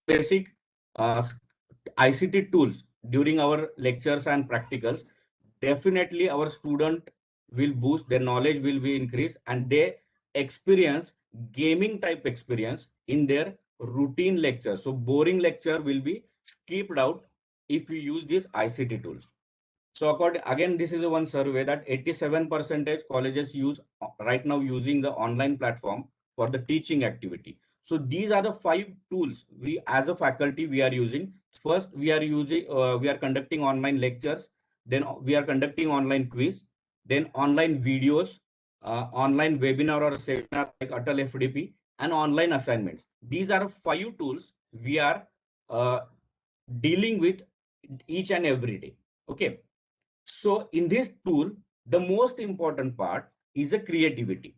basic ICT tools during our lectures and practicals, definitely our student will boost, their knowledge will be increased, and they experience gaming type experience in their routine lecture. So boring lecture will be skipped out if you use these ICT tools. So according, again, this is a one survey that 87% colleges use right now using the online platform for the teaching activity. So these are the 5 tools we as a faculty we are using. First, we are conducting online lectures. Then we are conducting online quiz. Then online videos, online webinar or seminar like Atal FDP, and online assignments. These are 5 tools we are uh, dealing with each and every day. Okay. So in this tool, the most important part is a creativity.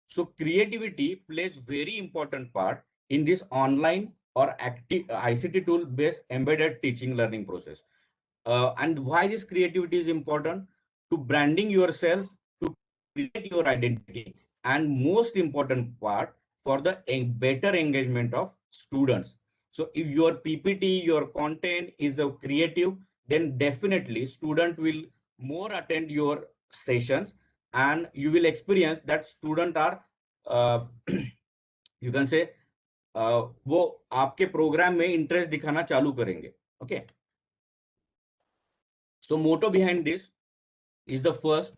So creativity plays very important part in this online or active ICT tool based embedded teaching learning process. And why this creativity is important? To branding yourself, to create your identity, and most important part for the better engagement of students. So if your PPT, your content is a creative, then definitely student will more attend your sessions, and you will experience that student are you can say वो आपके programme में interest दिखाना चालू करेंगे. Okay. So motto behind this is the first,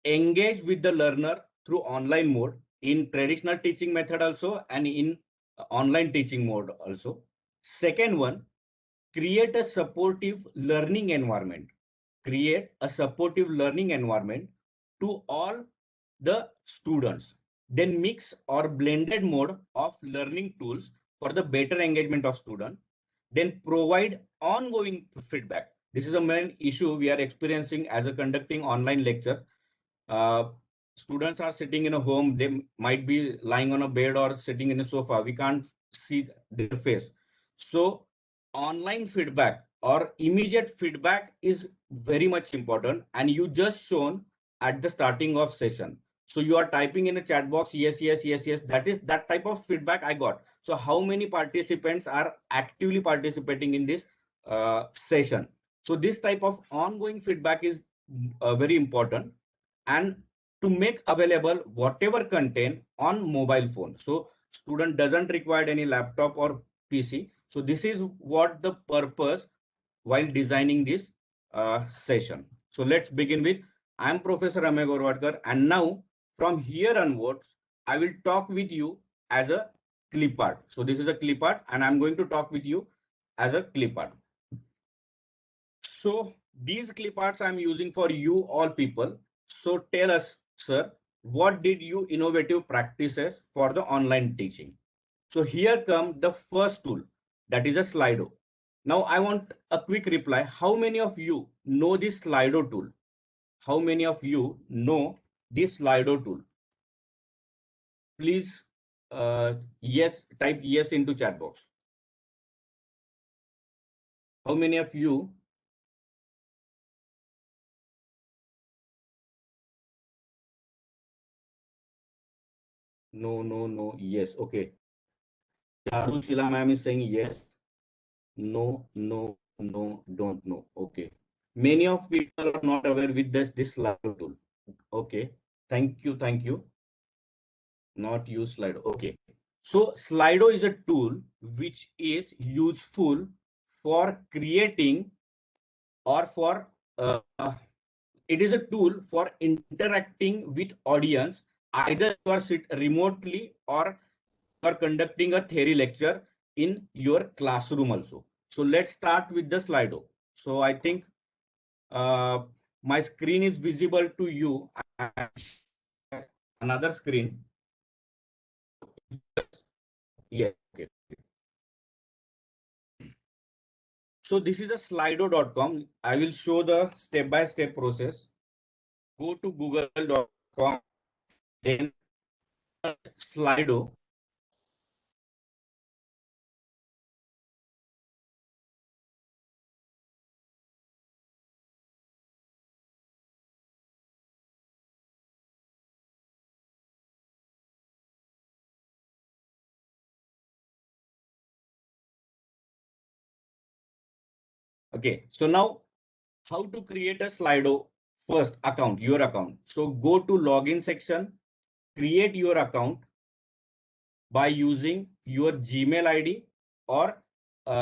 engage with the learner through online mode in traditional teaching method also and in online teaching mode also. Second one, create a supportive learning environment. Create a supportive learning environment to all the students. Then mix or blended mode of learning tools for the better engagement of student. Then provide ongoing feedback. This is a main issue we are experiencing as a conducting online lecture. uh, Students are sitting in a home, they might be lying on a bed or sitting in a sofa, we can't see their face. So online feedback or immediate feedback is very much important, and you just shown at the starting of session. So you are typing in a chat box, yes, yes, yes, yes, that is that type of feedback I got. So how many participants are actively participating in this session? So this type of ongoing feedback is very important. And to make available whatever content on mobile phone, so student doesn't require any laptop or PC. So this is what the purpose while designing this session. So let's begin with, I am Professor Amey Gorwadkar, and now from here onwards I will talk with you as a clip art. So this is a clip art and I'm going to talk with you as a clip art. So these clip arts I'm using for you all people. So tell us, sir, what did you innovative practices for the online teaching? So here come the first tool, that is a Slido. Now I want a quick reply. How many of you know this Slido tool? How many of you know this Slido tool? Please, yes, type yes into chat box. How many of you? No, no, no, yes. Okay. Charushila ma'am is saying yes. No, no, no, don't know. Okay. Many of people are not aware with this Slido tool. Okay. Thank you. Thank you. Not use Slido. Okay. So Slido is a tool which is useful for creating or for it is a tool for interacting with audience. Either you are sit remotely or you are conducting a theory lecture in your classroom also. So let's start with the Slido. So I think uh, my screen is visible to you. Another screen. Yeah. Okay. So this is a slido.com. I will show the step-by-step process. Go to google.com, then Slido. Okay, so now how to create a Slido first account, your account. So go to login section, create your account by using your Gmail ID or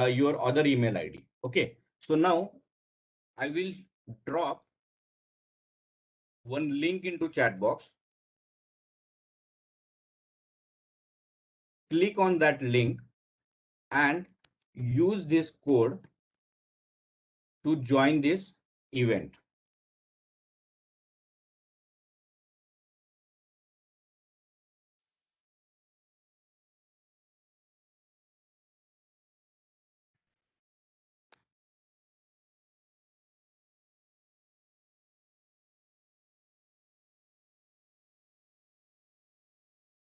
your other email ID. Okay, so now I will drop one link into chat box. Click on that link and use this code to join this event.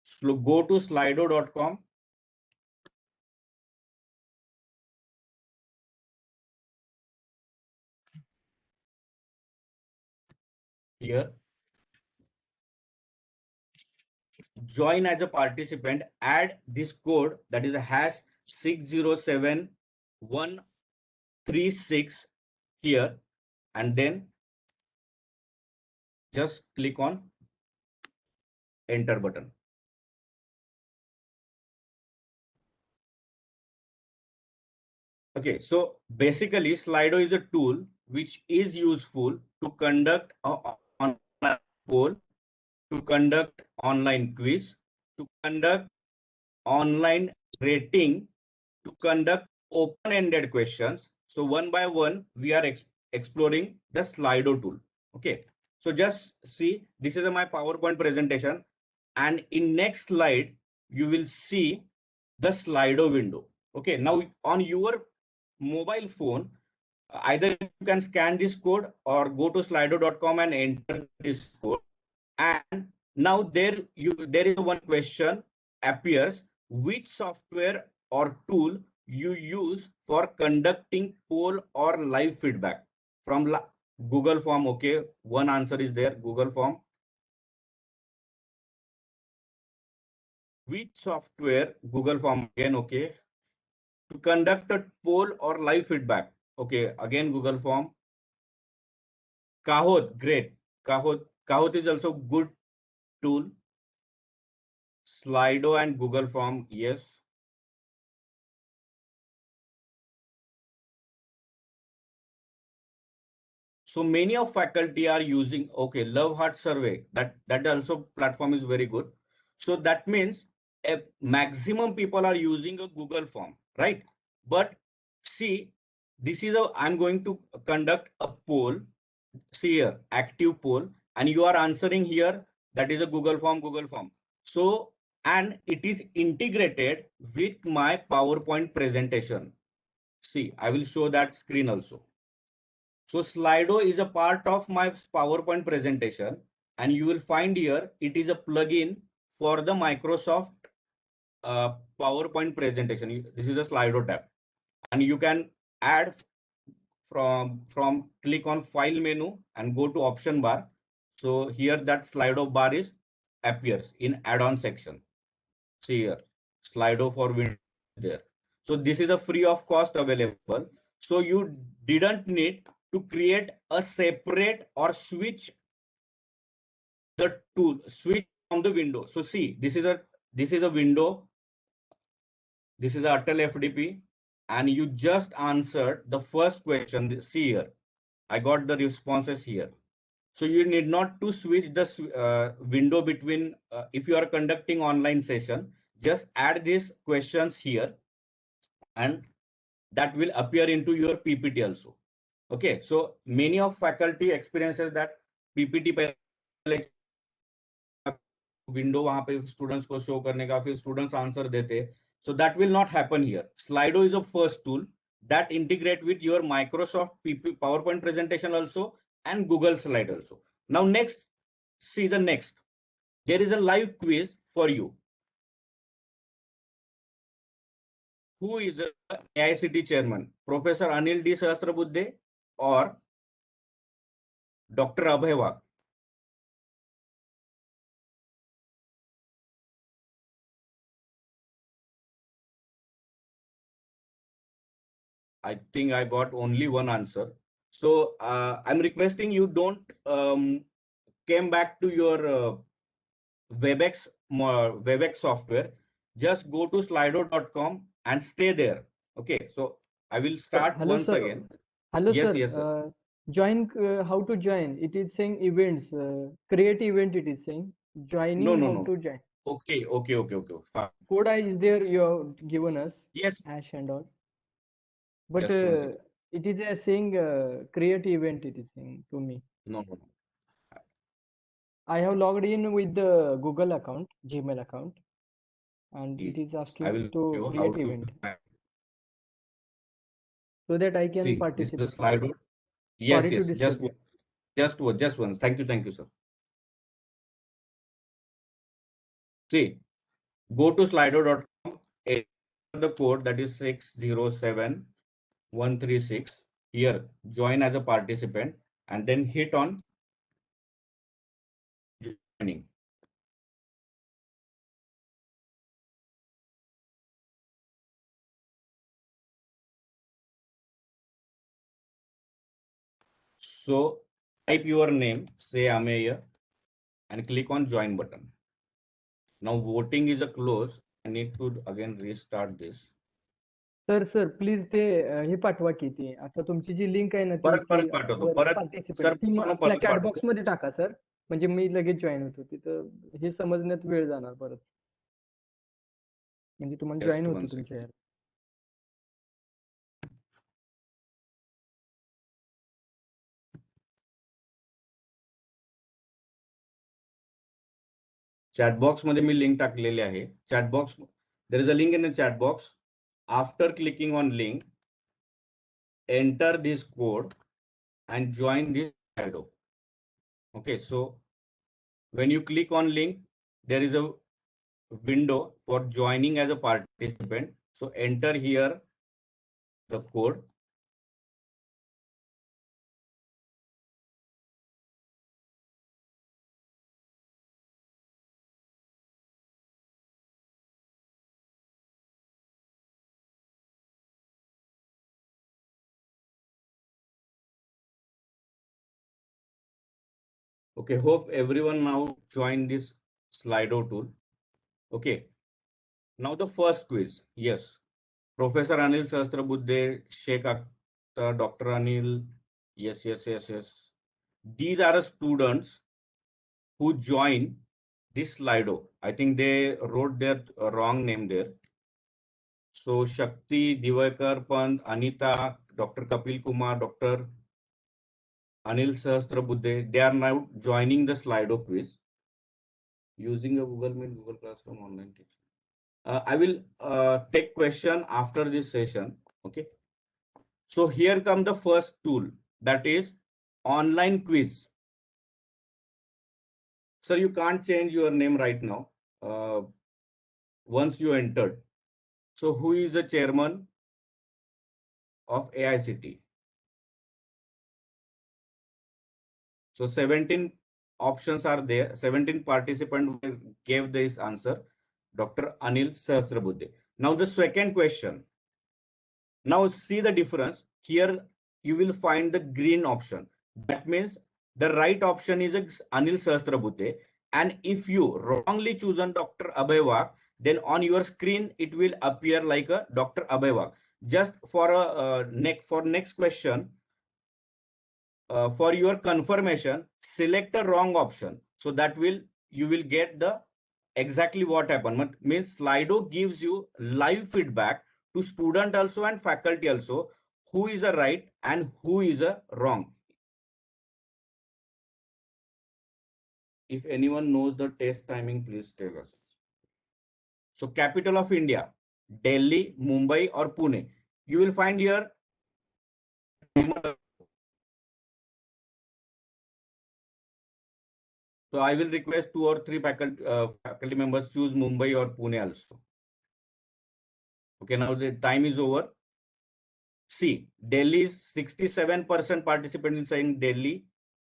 So go to slido.com. Here, join as a participant, add this code, that is a hash 607136 here, and then just click on enter button. Okay, so basically Slido is a tool which is useful to conduct an online poll, to conduct online quiz, to conduct online rating, to conduct open-ended questions. So one by one, we are exploring the Slido tool. Okay, so just see, this is my PowerPoint presentation, and in next slide, you will see the Slido window. Okay, now on your mobile phone, either you can scan this code or go to slido.com and enter this code. And now there is one question appears: which software or tool you use for conducting poll or live feedback from Google Form. Okay, one answer is there, Google Form. Which software? Google Form again. Okay, to conduct a poll or live feedback. Okay, again Google Form. Kahoot, great. Kahoot is also good tool. Slido and Google Form, yes. So many of faculty are using, okay, Love Heart Survey. That also platform is very good. So that means a maximum people are using a Google Form, right? But see, this is I'm going to conduct a poll. See here, active poll, and you are answering here. That is a Google Form, Google Form. So, and it is integrated with my PowerPoint presentation. See, I will show that screen also. So Slido is a part of my PowerPoint presentation, and you will find here it is a plugin for the Microsoft PowerPoint presentation. This is a Slido tab, and you can add from click on File menu and go to Option bar. So here that Slido bar is appears in add-on section. See here, Slido for Windows there. So this is a free of cost available. So you didn't need to create a separate or switch the tool, switch from the window. So see, this is a window. This is a Atal FDP, and you just answered the first question. See here, I got the responses here. So you need not to switch the window between, if you are conducting online session, just add these questions here, and that will appear into your PPT also. Okay, so many of faculty experiences that PPT window वहां पे students को show करने का, फिर students answer देते. So that will not happen here. Slido is a first tool that integrate with your Microsoft PowerPoint presentation also and Google Slide also. Now next, see the next. There is a live quiz for you. Who is a AICT chairman? Professor Anil D. Sahasrabudhe or Dr. Abhay Waq? I think I got only one answer. So I'm requesting you don't came back to your Webex software. Just go to slido.com and stay there. Okay, so I will start Hello, once sir. again. Hello, Yes, sir. yes, sir. Join. How to join? It is saying events. Create event. It is saying No, joining. no, How no. to join? Okay, okay, okay, okay. Fine. Code is there. You have given us Yes, hash and all, but just one second. it is saying create event. It is saying to me. No, no, no. I have logged in with the Google account, Gmail account, and Yes, it is I asking will show to you how create to event so that I can see. This is the participate. Slido. Yes, Sorry to yes. disturb you. Just one. Thank you, sir. See, go to slido.com, enter the code that is 607136. Here, join as a participant and then hit on joining. So type your name, say Ameya, and click on join button. Now voting is a close. I need to again restart this. Sir please ते हे पाठवा की ती आता तुमची जी link आहे ना ती परत की परत पाठवतो. वर परत पार्टिसिपेट सर ती पूर्ण आपल्या परत चॅट पाठवतो. बॉक्स मध्ये टाका सर म्हणजे मी लगेच जॉईन होतो तिथं हे समजण्यात वेळ जाणार परत म्हणजे तुम्हाला जॉईन Just होतो one तुमच्या second. ह्यात Chat box मध्ये मी लिंक टाकलेली आहे. Chat box, there is a link in the chat box. After clicking on link, enter this code and join this Slido. Okay, so when you click on link, there is a window for joining as a participant. So enter here the code. Okay, hope everyone now join this Slido tool. Okay, now the first quiz. Yes, Professor Anil Sahasrabudhe, Sheikh Akhtar, Dr. Anil. Yes. These are students who join this Slido. I think they wrote their wrong name there. So Shakti, Divakar Pant, Anita, Dr. Kapil Kumar, Dr. Anil Sahasrabudhe, they are now joining the Slido quiz using a Google Meet, Google Classroom, online teaching. I will take question after this session. Okay. So here come the first tool, that is online quiz. Sir, you can't change your name right now. Once you entered. So who is the chairman of AICT? So 17 options are there. 17 participants gave this answer. Dr. Anil Sahasrabudhe. Now the second question. Now see the difference. Here you will find the green option. That means the right option is Anil Sahasrabudhe. And if you wrongly chosen Dr. Abhay Waq, then on your screen it will appear like a Dr. Abhay Waq. Just for a next question, for your confirmation, select the wrong option. So that will you will get the exactly what happened. Means Slido gives you live feedback to student also and faculty also, who is a right and who is a wrong. If anyone knows the test timing, please tell us. So capital of India, Delhi, Mumbai or Pune. You will find here. So I will request 2 or 3 faculty members choose Mumbai or Pune also. Okay, now the time is over. See, Delhi is 67% participants saying Delhi,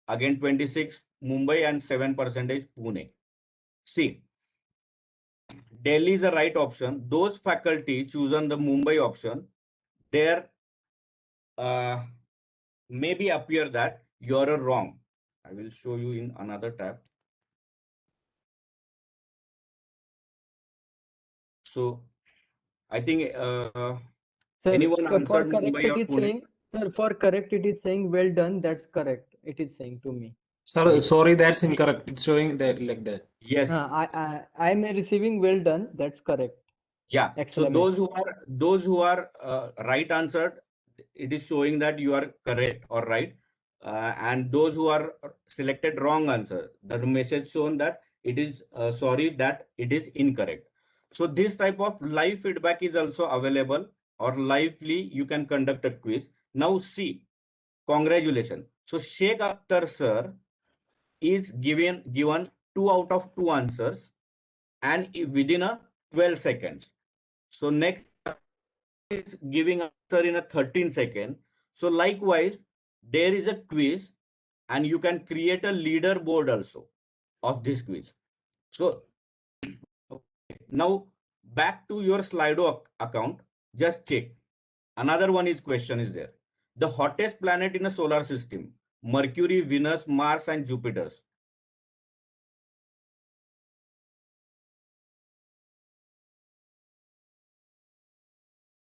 again 26 Mumbai and 7% Pune. See, Delhi is the right option. Those faculty chosen the Mumbai option, their maybe appear that you are wrong. I will show you in another tab. So I think Sir, anyone for answered correct Mumbai it or is Pune? saying, sir, for correct it is saying well done. That's correct. It is saying to me. Sir, Yes. sorry, that's incorrect. It's showing that like that. Yes. I'm receiving well done. That's correct. Yeah. So Exclamation. those who are right answered, it is showing that you are correct or right. And those who are selected wrong answer, the message shown that it is sorry that it is incorrect. So this type of live feedback is also available, or lively you can conduct a quiz. Now see, congratulations. So Sheikh Akhtar sir is given 2 out of 2 answers and within a 12 seconds. So next is giving answer in a 13 second. So likewise, there is a quiz and you can create a leaderboard also of this quiz. So now back to your Slido account, just check. Another one is question is there. The hottest planet in a solar system, Mercury, Venus, Mars and Jupiter.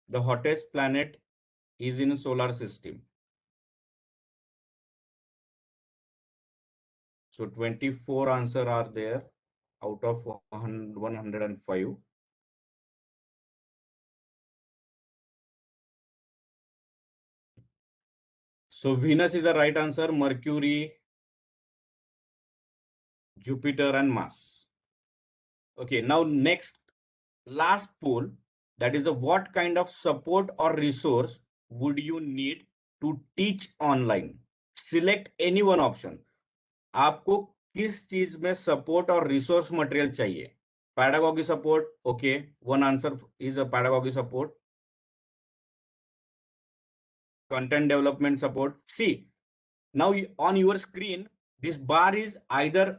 The hottest planet is in a solar system. So 24 answer are there out of 105. So Venus is the right answer, Mercury, Jupiter and Mars. Okay, now next, last poll, that is what kind of support or resource would you need to teach online? Select any one option. आपको किस चीज में support और resource material चाहिए? Pedagogy support, okay, one answer is a pedagogy support. Content development support. See, now on your screen, this bar is either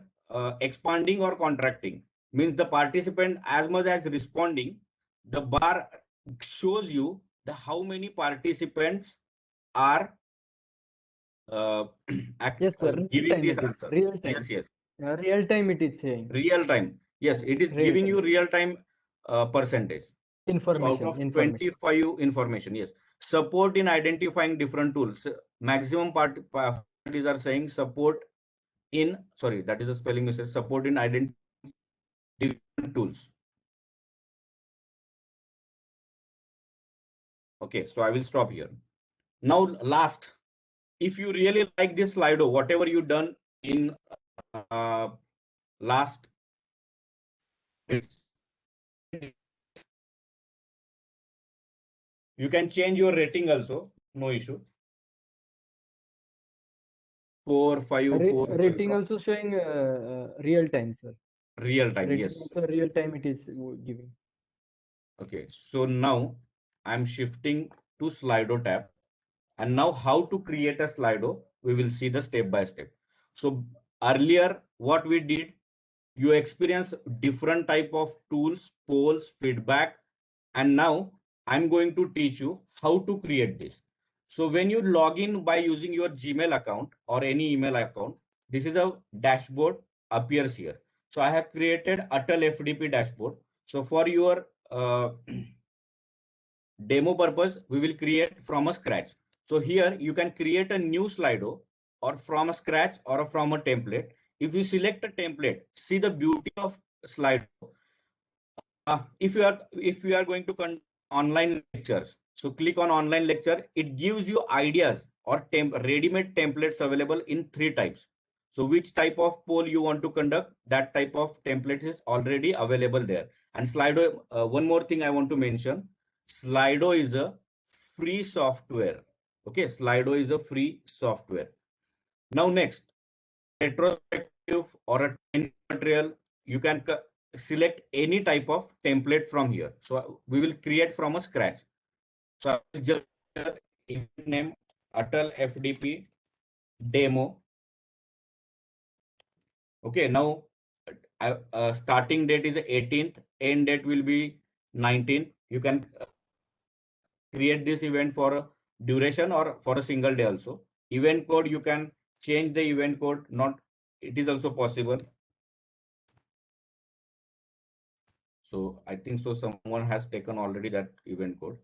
expanding or contracting. Means the participant as much as responding, the bar shows you the how many participants are Yes, sir. Real giving time this it is. answer. Real time. Yes, yes. Real time it is saying. Real time. Yes, it is Real giving time. you real time percentage. So out Information. of Information. 25 information, yes. Support in identifying different tools. Maximum parties are saying support in, sorry, that is a spelling mistake, support in identifying different tools. Okay, so I will stop here. Now, last, if you really like this Slido, whatever you done in last, you can change your rating also, no issue. 4, 5, 4, 5. Rating also showing real time, sir. Real time, Rating yes. also real time it is giving. Okay, so now I'm shifting to Slido tab. And now how to create a Slido, we will see the step by step. So earlier, what we did, you experience different type of tools, polls, feedback, and now I'm going to teach you how to create this. So when you log in by using your Gmail account or any email account, this is a dashboard appears here. So I have created Atal FDP dashboard. So for your demo purpose, we will create from a scratch. So here you can create a new Slido or from a scratch or from a template. If you select a template, see the beauty of Slido. If you are going to online lectures, so click on online lecture. It gives you ideas or ready-made templates available in 3 types. So which type of poll you want to conduct, that type of template is already available there. And Slido, one more thing I want to mention, Slido is a free software. Okay, Slido is a free software. Now next, retrospective or a training material, you can select any type of template from here. So we will create from a scratch. So I will just name Atal FDP demo. Okay, now starting date is 18th, end date will be 19th. You can create this event for duration or for a single day also. Event code, you can change the event code, not, it is also possible. So I think so someone has taken already that event code.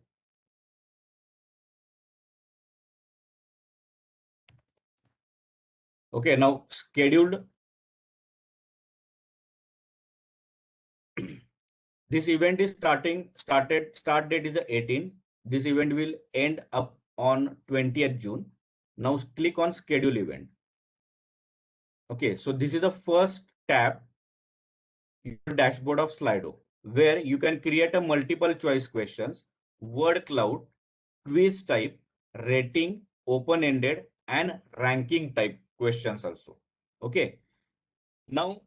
Okay, now scheduled. This event is start date is 18. This event will end up on 20th June. Now click on schedule event. Okay, so this is the first tab, your dashboard of Slido, where you can create a multiple choice questions, word cloud, quiz type, rating, open-ended, and ranking type questions also. Okay. Now,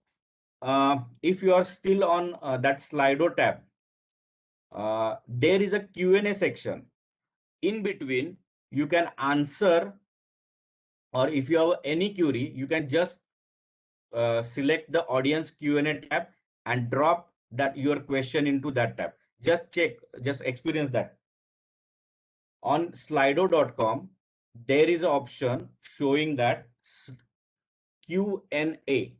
if you are still on that Slido tab, there is a Q&A section. In between, you can answer, or if you have any query, you can just select the audience Q&A tab and drop that your question into that tab. Just check, just experience that. On slido.com, there is an option showing that Q&A.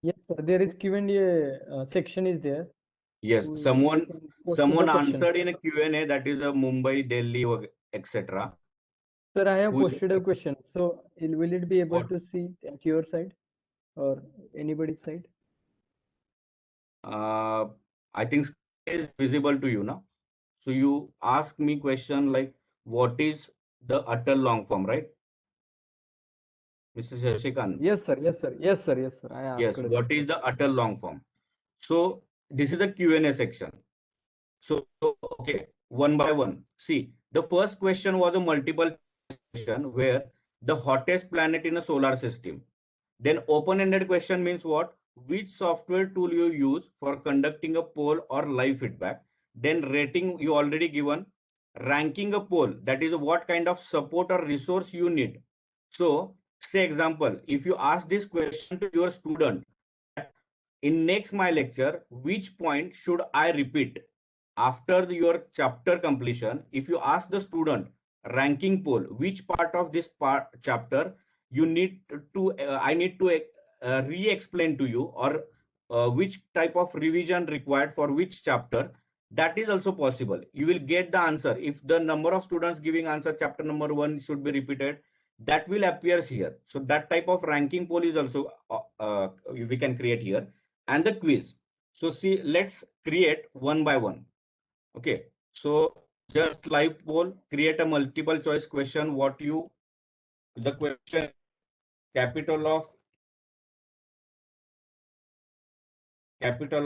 Yes, sir. There is Q&A section is there. Yes, We someone can post the questions. answered in a Q&A, that is a Mumbai, Delhi, etc. Sir, I have Who is posted a question. So will it be able what? to see at your side or anybody's side? I think it is visible to you now. So you ask me question like, what is the Atal long form, right? Mr. Shashikant. Yes, sir. Yes, sir. Yes, sir. Yes, sir. I asked Yes, that what is the Atal long form? So this is a Q&A section. So, okay, one by one. See, the first question was a multiple question where the hottest planet in a solar system. Then open-ended question means what? Which software tool you use for conducting a poll or live feedback. Then rating you already given. Ranking a poll, that is what kind of support or resource you need. So, say example, if you ask this question to your student, in next my lecture, which point should I repeat? After your chapter completion, if you ask the student ranking poll, which part of this chapter you need to, I need to re-explain to you, or which type of revision required for which chapter, that is also possible. You will get the answer. If the number of students giving answer chapter number 1 should be repeated, that will appears here. So that type of ranking poll is also we can create here. And the quiz. So see, let's create one by one. Okay, so just live poll, create a multiple choice question. The question, capital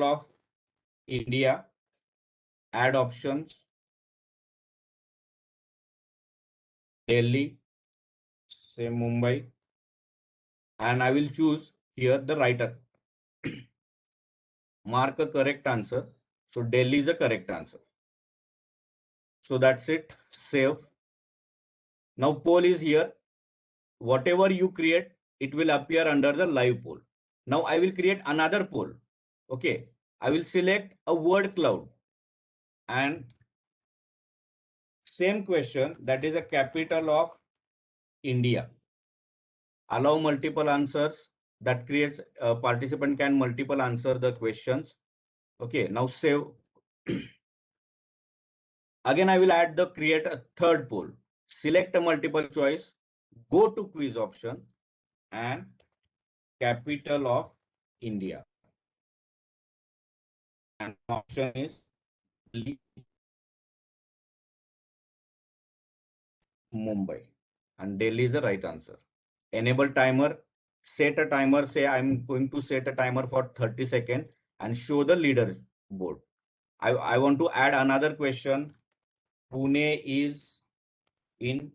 of India, add options, Delhi, say Mumbai, and I will choose here the writer. Mark a correct answer. So Delhi is a correct answer. So that's it, save. Now poll is here. Whatever you create, it will appear under the live poll. Now I will create another poll. Okay, I will select a word cloud and same question, that is a capital of India. Allow multiple answers. That creates a participant can multiple answer the questions. Okay, now save. Again, I will add the create a third poll. Select a multiple choice, go to quiz option and capital of India. And option is Mumbai. And Delhi is the right answer. Enable timer, set a timer. Say I'm going to set a timer for 30 seconds and show the leader board. I want to add another question. Pune is in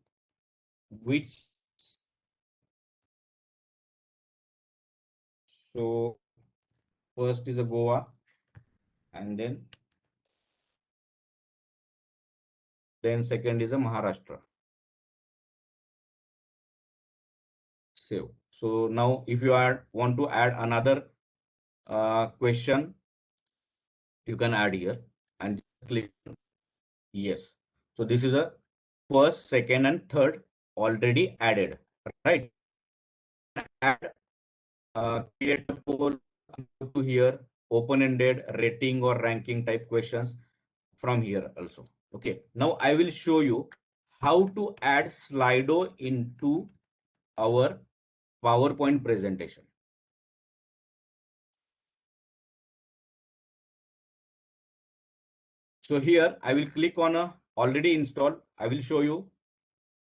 which? So first is a Goa, and then second is a Maharashtra. Save. So now if you want to add another question, you can add here and click yes. So this is a first, second, and third already added, right? Add, create a poll to here, open-ended rating or ranking type questions from here also. Okay, now I will show you how to add Slido into our PowerPoint presentation. So here I will click on a already installed. I will show you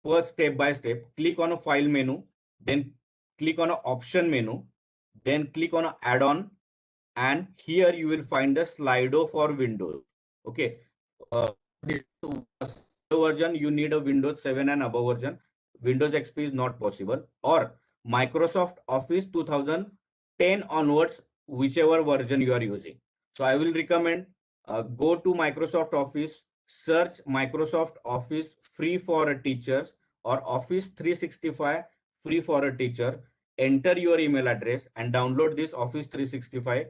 first step by step. Click on a file menu, then click on a option menu, then click on a add-on, and here you will find the Slido for Windows. Okay, this version you need a Windows 7 and above version. Windows XP is not possible, or Microsoft Office 2010 onwards, whichever version you are using. So I will recommend go to Microsoft Office, search Microsoft Office free for a teachers or Office 365 free for a teacher. Enter your email address and download this Office 365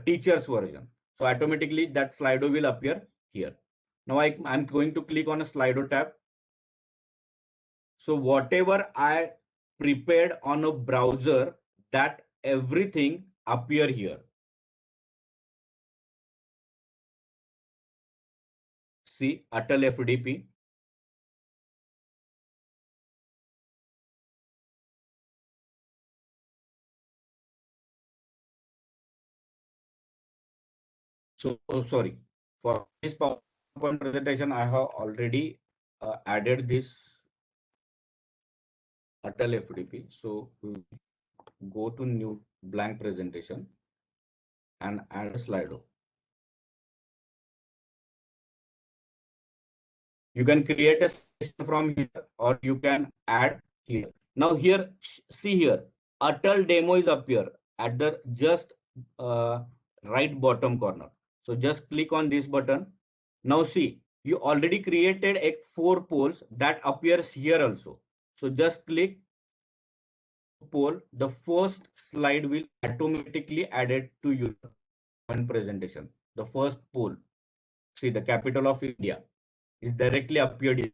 teachers version. So automatically that Slido will appear here. Now I'm going to click on a Slido tab. So whatever I prepared on a browser, that everything appear here. See, Atal FDP. So, sorry, for this PowerPoint presentation, I have already added this Atal FDP. So we go to new blank presentation and add a Slido. You can create a session from here or you can add here. Now here, see here, Atal demo is appear at the just right bottom corner. So just click on this button. Now see, you already created a 4 polls that appears here also. So just click poll. The first slide will automatically added to your presentation. The first poll. See, the capital of India is directly appeared here.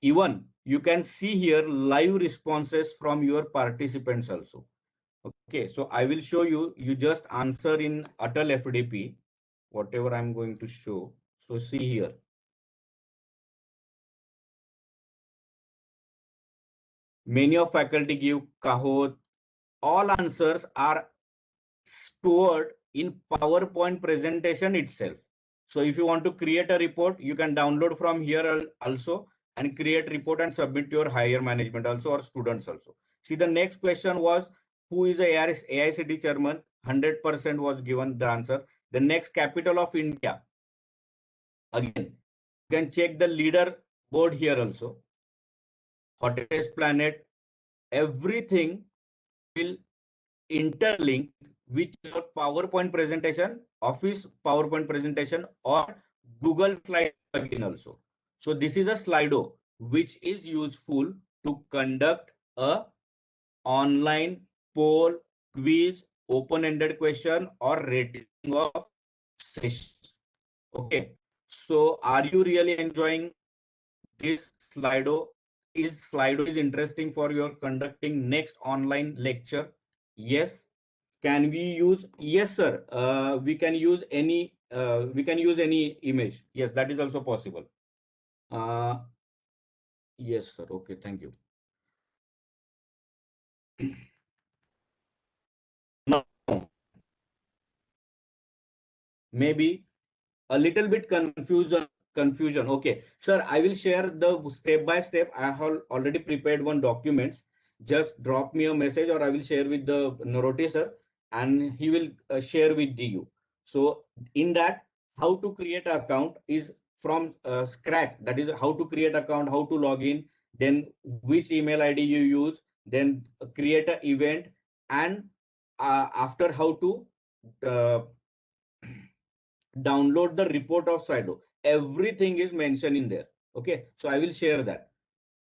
Even you can see here live responses from your participants also. Okay, so I will show you. You just answer in Atal FDP, whatever I'm going to show. So see here. Many of faculty give Kahoot. All answers are stored in PowerPoint presentation itself. So if you want to create a report, you can download from here also and create report and submit to your higher management also or students also. See, the next question was, who is a AICTE chairman? 100% was given the answer. The next capital of India. Again, you can check the leader board here also. Hottest planet. Everything will interlink with your PowerPoint presentation, Office PowerPoint presentation, or Google Slide plugin also. So this is a Slido which is useful to conduct a online poll, quiz, open-ended question, or rating of sessions. Okay. So are you really enjoying this Slido? Is Slido is interesting for your conducting next online lecture? Yes. Can we use? Yes, sir. We can use any. We can use any image. Yes, that is also possible. Yes, sir. Okay, thank you. Now, maybe a little bit confusion. Okay, sir. I will share the step by step. I have already prepared one documents. just drop me a message, or I will share with the Narote sir, and he will share with you. So in that, how to create an account is from scratch. That is how to create account, how to log in, then which email ID you use, then create an event, and after how to uh, download the report of Slido. Everything is mentioned in there. Okay, so I will share that.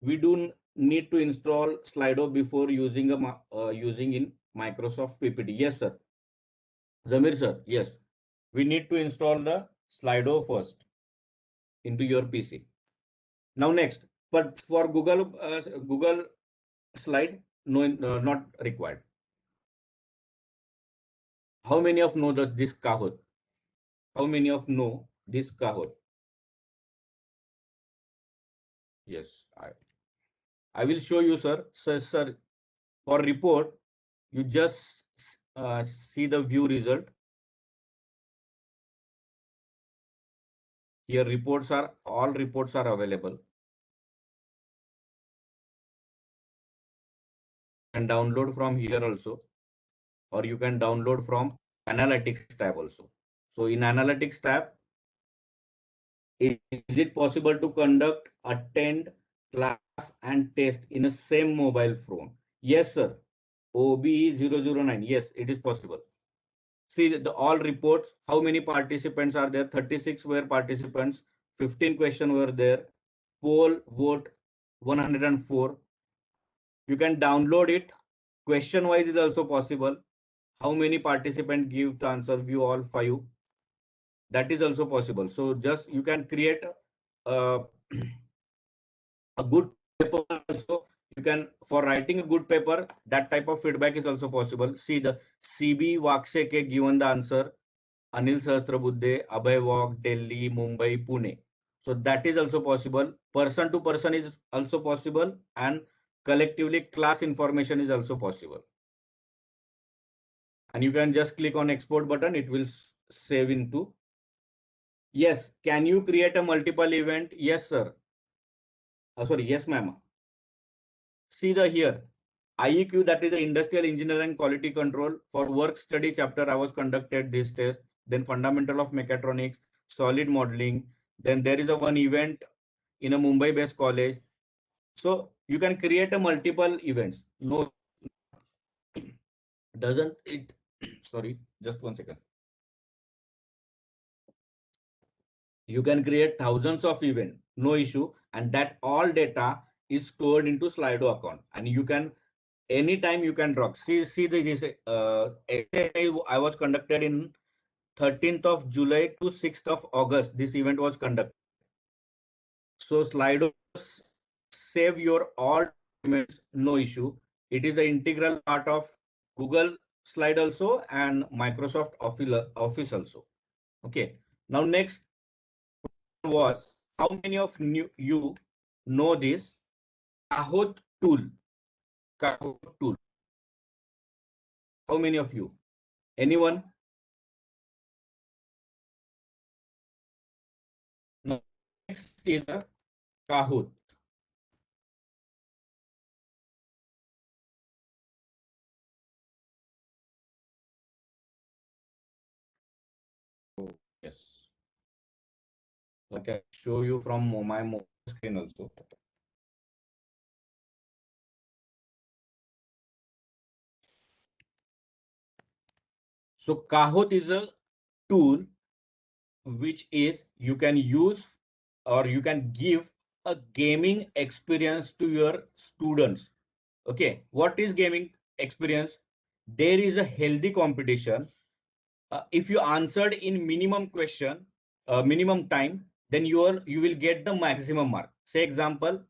We do need to install Slido before using using in Microsoft PPT. Yes, sir. Zamir sir, yes. We need to install the Slido first into your PC. Now next, but for Google Slide, no, not required. How many of know that this Kahoot? How many of know this Kahoot? Yes, I will show you, sir. Sir, for report, you just see the view result. Here all reports are available. And download from here also, or you can download from analytics tab also. So in analytics tab, is it possible to conduct, attend class and test in a same mobile phone? Yes, sir. OBE 009. Yes, it is possible. See all reports, how many participants are there? 36 were participants, 15 questions were there, poll vote 104. You can download it. Question wise is also possible. How many participants give the answer? View all 5. That is also possible. So just you can create uh, a good paper also. You can, for writing a good paper, that type of feedback is also possible. See the CB Waksheke given the answer. Anil Sahasrabudhe, Abhay Walk, Delhi, Mumbai, Pune. So that is also possible. Person to person is also possible, and collectively class information is also possible. And you can just click on export button. It will save into. Yes. Can you create a multiple event? Yes, sir. Sorry. Yes, ma'am. See the here. IEQ, that is the Industrial Engineering and Quality Control. For work study chapter, I was conducted this test. Then fundamental of mechatronics, solid modeling. Then there is a one event in a Mumbai based college. So you can create a multiple events. No, doesn't it? Sorry, just 1 second. You can create thousands of events, no issue. And that all data is stored into Slido account. And you can, anytime you can drop. See this I was conducted in 13th of July to 6th of August. This event was conducted. So Slido save your all documents, no issue. It is an integral part of Google Slide also and Microsoft Office also. Okay. Now next was, how many of you know this Kahoot tool? Kahoot tool. How many of you? Anyone? No. Next is a Kahoot. Yes. I can show you from my mobile screen also. So Kahoot is a tool which is you can use, or you can give a gaming experience to your students. Okay, what is gaming experience? There is a healthy competition. If you answered in minimum question, minimum time, then you will get the maximum mark. Say example,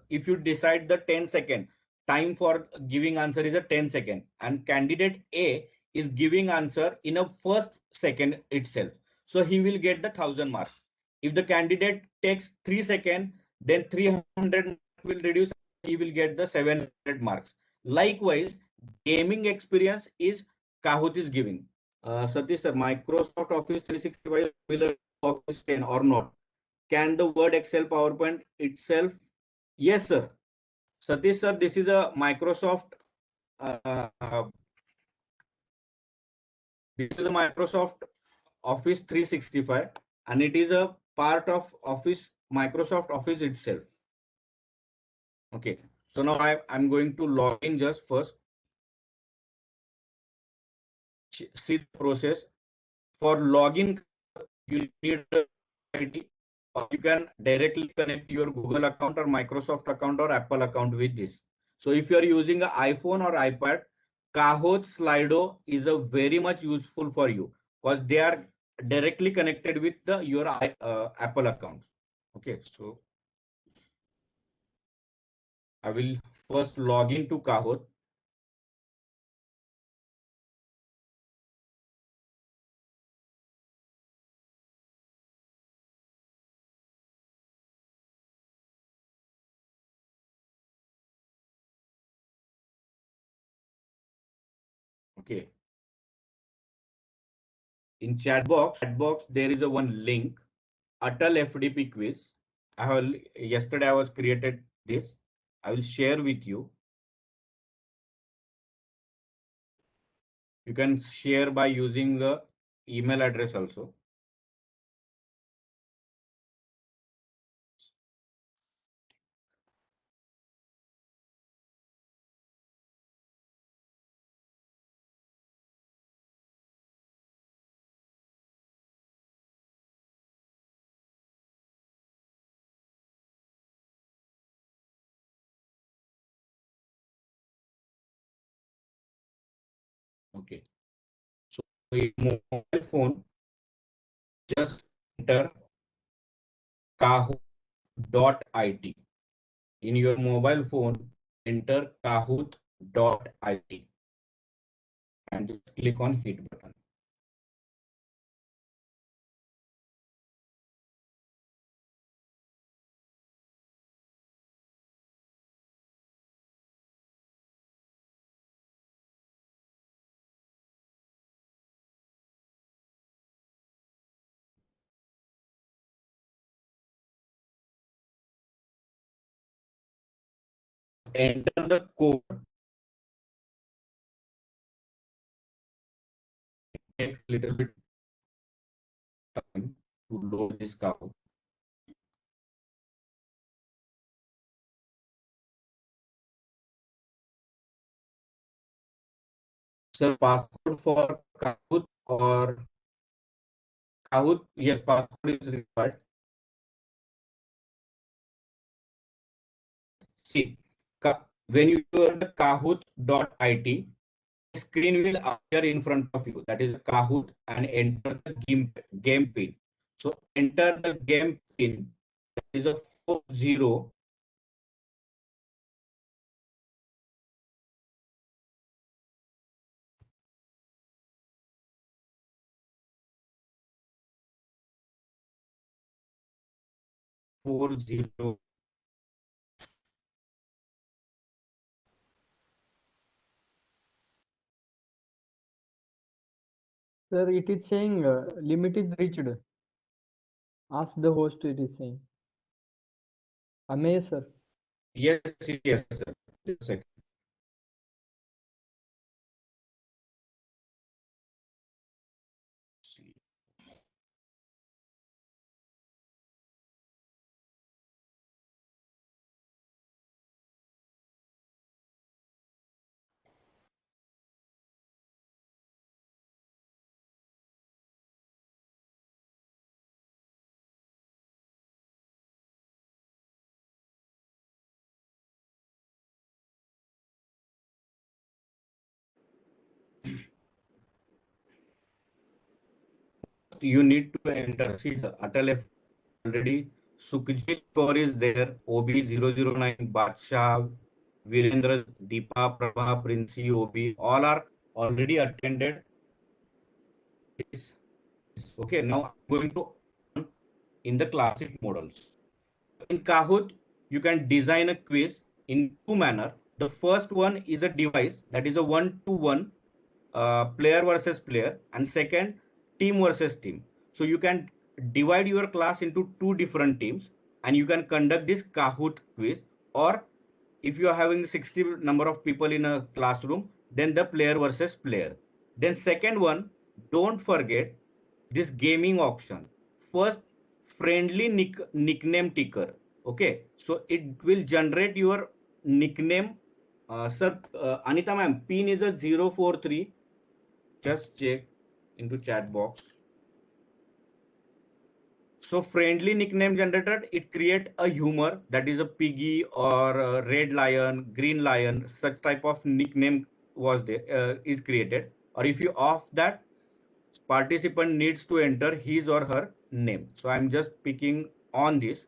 if you decide the 10-second time for giving answer is a 10 second, and candidate A is giving answer in a first second itself, so he will get the 1000 marks. If the candidate takes 3 seconds, then 300 will reduce, he will get the 700 marks. Likewise, gaming experience is Kahoot is giving. Satish sir, Microsoft Office 365 will Office 10 or not? Can the Word, Excel, PowerPoint itself? Yes, sir. Satish sir, this is a Microsoft. Uh, this is a Microsoft Office 365, and it is a part of Office Microsoft Office itself. Okay. So now I'm going to log in just first. See the process. For login, you need a ID, or you can directly connect your Google account or Microsoft account or Apple account with this. So if you are using an iPhone or iPad, Kahoot Slido is a very much useful for you because they are directly connected with your Apple account. Okay, so I will first log into Kahoot. Okay. In chat box, there is a one link, Atal FDP quiz. Yesterday I was created this. I will share with you. You can share by using the email address also. Okay. So in mobile phone, just enter kahoot.it. In your mobile phone, enter kahoot.it and just click on hit button. Enter the code. It takes a little bit time to load this Kahoot. So password for Kahoot or Kahoot, yes, password is required. See, when you are the kahoot.it, screen will appear in front of you. That is Kahoot, and enter the game pin. So enter the game pin. That is a 40. Sir, it is saying limit is reached. Ask the host, it is saying. Amay, sir. Yes, yes, sir. Just a second. See. You need to enter. See the Atal F already. Sukhjit Kaur is there. OB009, Badshah, Virendra, Deepa, Prabha, Princey, OB. All are already attended. Okay, now I'm going to in the classic models. In Kahoot, you can design a quiz in two manner. The first one is a device, that is a one-to-one player versus player, and second, team versus team. So you can divide your class into two different teams, and you can conduct this Kahoot quiz, or if you are having 60 number of people in a classroom, then the player versus player. Then second one, don't forget this gaming option. First, friendly nickname ticker. Okay, so it will generate your nickname. Sir, Anita ma'am, pin is a 043. Just check into chat box. So friendly nickname generator, it create a humor, that is a piggy or a red lion, green lion, such type of nickname was there, is created. Or if you off that, participant needs to enter his or her name. So I'm just picking on this.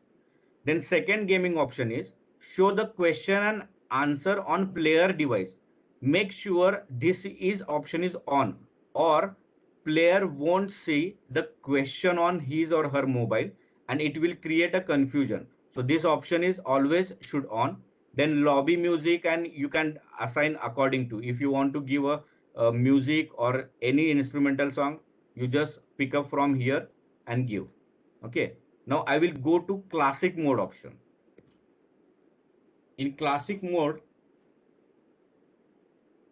Then second gaming option is show the question and answer on player device. Make sure this is option is on, or player won't see the question on his or her mobile and it will create a confusion. So this option is always should on. Then lobby music, and you can assign according to, if you want to give a music or any instrumental song, you just pick up from here and give. Okay, now I will go to classic mode option. In classic mode,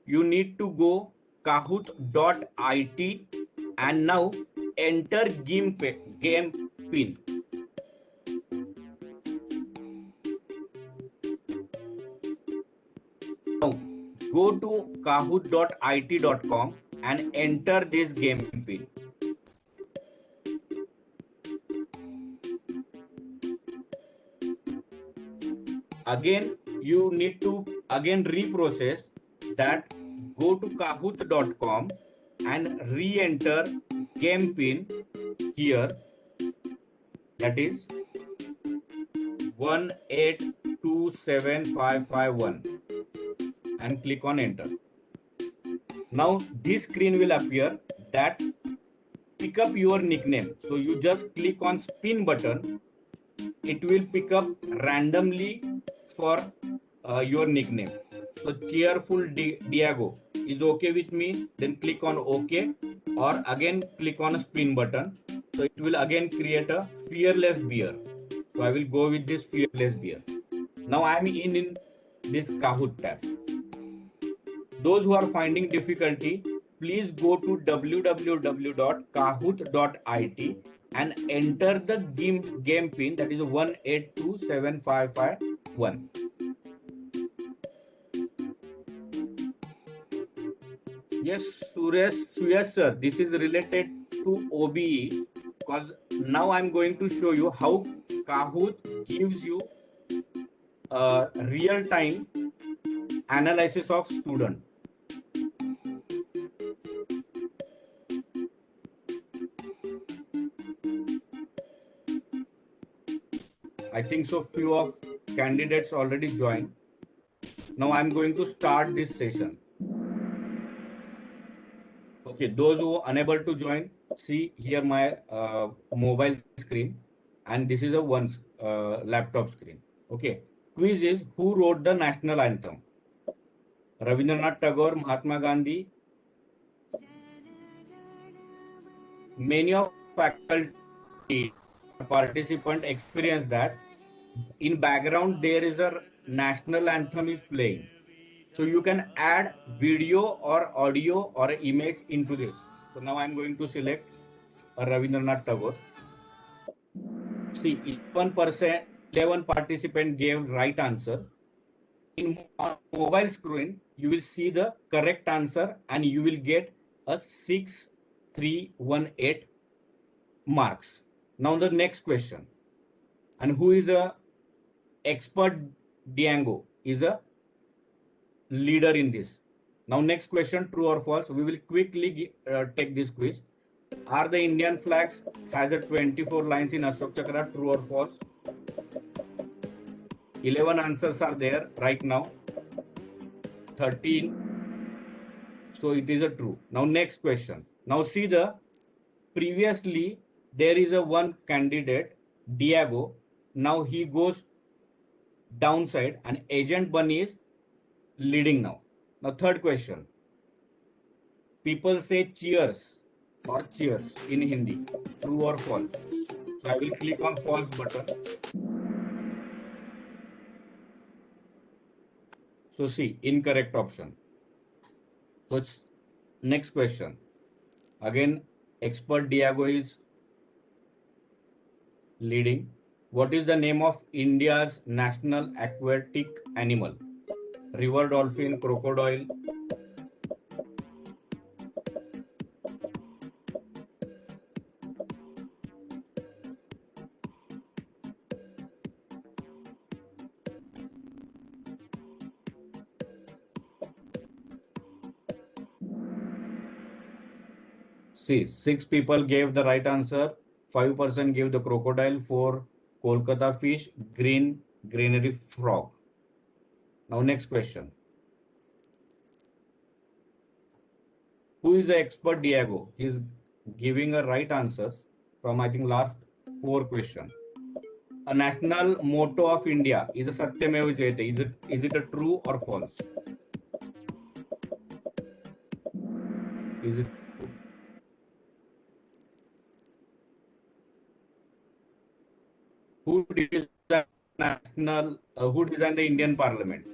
you need to go kahoot.it and now enter game pin. Now go to kahoot.it.com and enter this game pin. Again, you need to again reprocess that. Go to kahoot.com and re-enter game pin here, that is 1827551, and click on enter. Now this screen will appear that pick up your nickname. So you just click on spin button, it will pick up randomly for your nickname. So cheerful Diego is okay with me, then click on OK, or again click on a spin button. So it will again create a fearless beer. So I will go with this fearless beer. Now I am in this Kahoot tab. Those who are finding difficulty, please go to www.kahoot.it and enter the game pin, that is 1827551. Yes, Suresh, yes, sir. This is related to OBE, because now I'm going to show you how Kahoot gives you real-time analysis of student. I think so few of candidates already joined. Now I'm going to start this session. Okay, those who are unable to join, see here my mobile screen, and this is a one laptop screen. Okay, quiz is who wrote the national anthem? Rabindranath Tagore, Mahatma Gandhi. Many of faculty participant experience that in background there is a national anthem is playing. So you can add video or audio or image into this. So now I'm going to select Rabindranath Tagore. See, 11 participant gave right answer. In mobile screen, you will see the correct answer and you will get a 6318 marks. Now the next question. And who is a expert? Diego is a leader in this. Now next question, true or false? We will quickly take this quiz. Are the Indian flags has a 24 lines in Ashok Chakra? True or false? 11 answers are there right now. 13. So it is a true. Now next question. Now see the previously there is a one candidate, Diego. Now he goes downside and Agent Bunny is leading now. Now third question. People say cheers or cheers in Hindi. True or false? So I will click on false button. So C, incorrect option. So next question. Again, expert Diago is leading. What is the name of India's national aquatic animal? River dolphin, crocodile. See, 6 people gave the right answer. 5% gave the crocodile, 4 Kolkata fish, greenery frog. Now next question. Who is the expert Diego? He is giving a right answers from I think last 4 questions. A national motto of India is a Satyameva Jayate. Is it a true or false? Is it true? Who designed the who designed the Indian Parliament?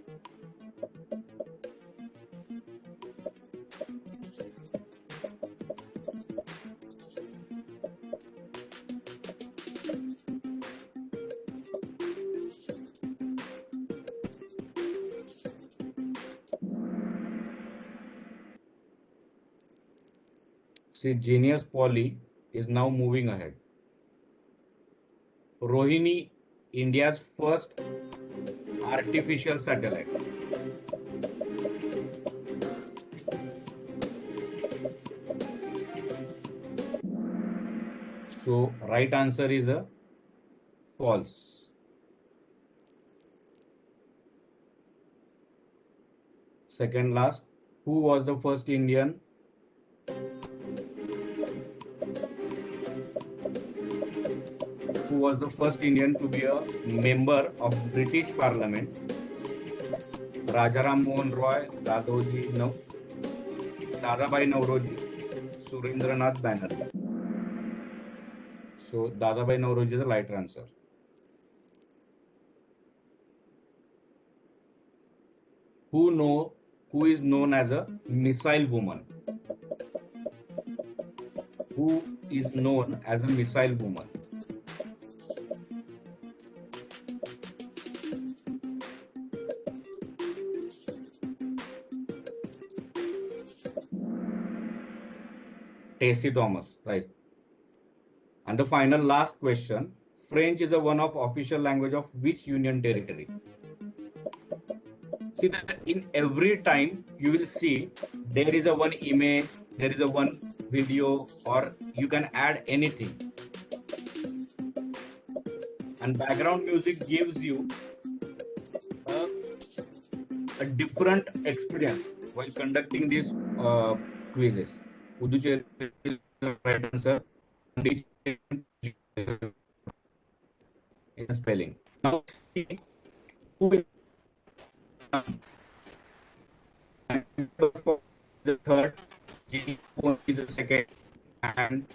See, Genius Polly is now moving ahead. Rohini, India's first artificial satellite. So, right answer is a false. Second last, who was the first Indian? Who was the first Indian to be a member of British Parliament? Rajaram Mohan Roy, Dadabhai Nauroji, Surendranath Banerjee. So Dadabhai Nauroji is the right answer. Who is known as a missile woman? Who is known as a missile woman? Tessie Thomas, right? And the final last question: French is one of official language of which union territory? See that in every time you will see there is a one image, there is a one video, or you can add anything, and background music gives you a, a different experience while conducting these quizzes. Puducherry is the right answer. In spelling. Now, who is the third, G is the second, and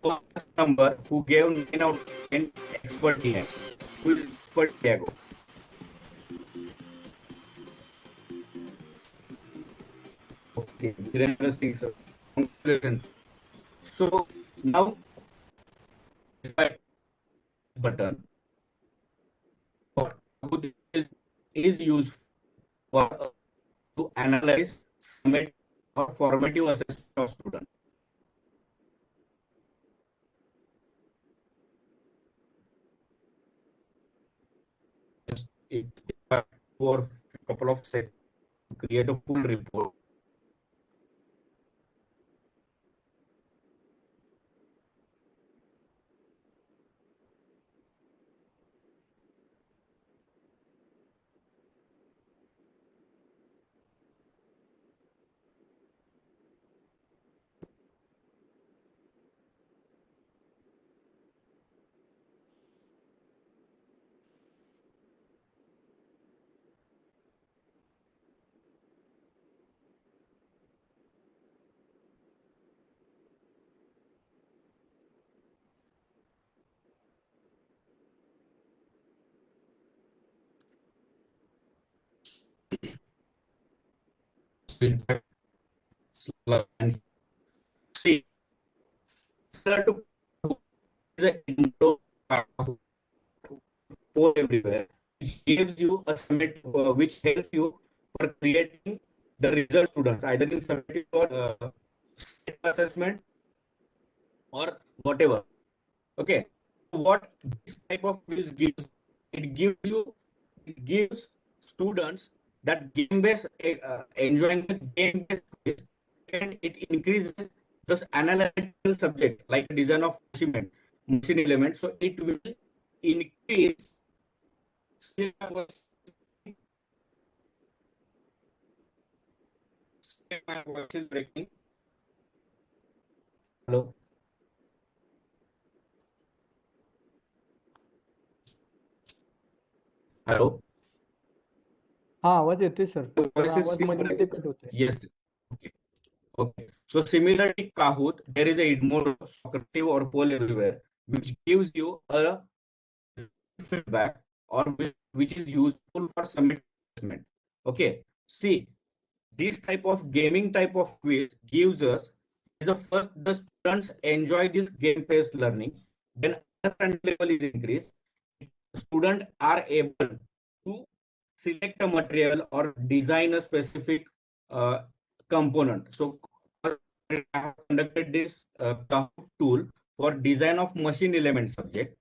first number who gave 9 out of 10 expert DM. Who is expert Diego? Okay, Virendra Singh sir. Congratulations. So now button who is used for to analyze or formative assessment of student. Just it for a couple of seconds to create a full report. feedback and see similar to the indoor code everywhere, which gives you a summit, which helps you for creating the result students, either in summative or state assessment or whatever. Okay, what this type of quiz gives, it gives students that game-based enjoying the game-based quiz, and it increases this analytical subject like design of machine element. So it will increase. My voice is breaking. Hello. Hello. हा आवाज येतोय sir. Voice is आवाज still मध्ये breaking. Cut होतोय. Yes. Okay. Okay. So similarly, Kahoot, there is a more Socrative or poll everywhere, which gives you a feedback or which is useful for submit assessment. Okay. See, this type of gaming type of quiz gives us the first the students enjoy this game-based learning, then understanding level is increased. Students are able to select a material or design a specific component. So I have conducted this Kahoot tool for design of machine element subject.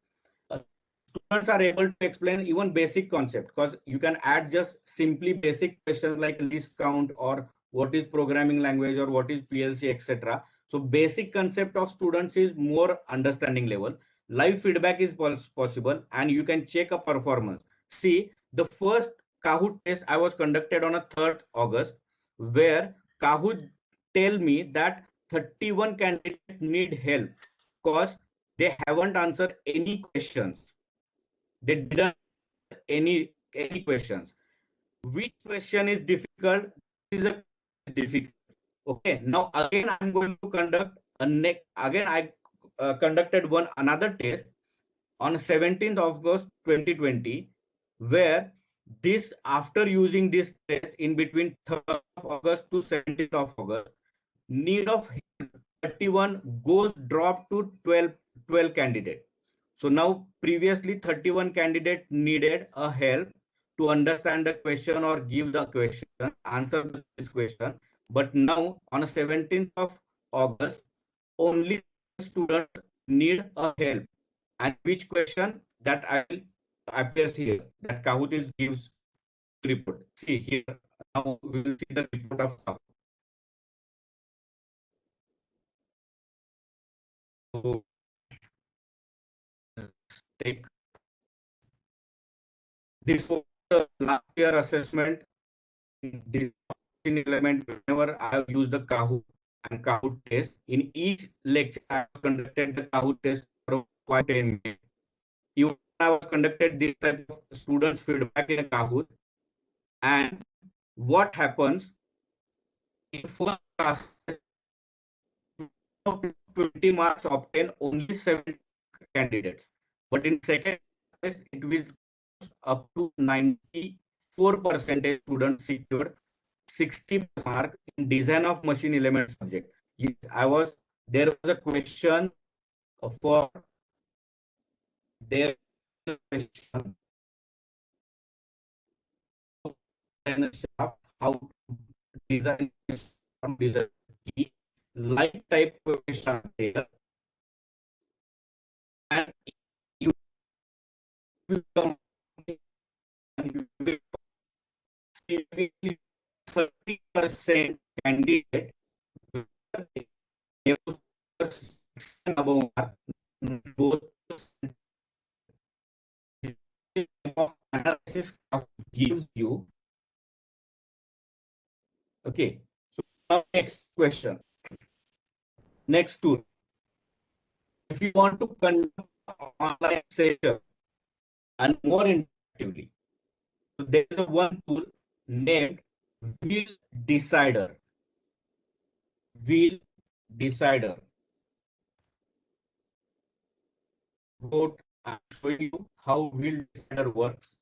Students are able to explain even basic concept, because you can add just simply basic questions like list count or what is programming language or what is PLC, etc. So basic concept of students is more understanding level. Live feedback is possible, and you can check a performance. See, the first Kahoot test I was conducted on a 3rd August, where Kahoot tell me that 31 candidates need help because they haven't answered any questions. They didn't any questions. Which question is difficult? This is a difficult. Okay. Now again, I'm going to conduct a next. Again, I conducted another test on 17th of August 2020, where this after using this test in between 3rd of August to 17th of August, need of 31 goes drop to 12 candidate. So now previously 31 candidate needed a help to understand the question or give the question, answer this question. But now on 17th of August, only students need a help. And which question that I will appears here, that Kahoot is gives report. See here, now we will see the report of Kahoot. So take this was the last year assessment. This element, whenever I have used the Kahoot and Kahoot test, in each lecture I have conducted the Kahoot test for 5-10 minutes. Even I have conducted this type of students feedback in a Kahoot. And what happens in first class, 20 marks obtain only 7 candidates, but in second class it will up to 94% students secured 60 mark in design of machine element subject. Yes, there was a question for their question how to design key like type question there, and you will 30% candidate above both analysis gives you. Okay, so now next question, next tool. If you want to conduct online session and more interactively, so there is a one tool named Wheel Decider. Wheel Decider. Go, I'm showing you how Wheel Decider works.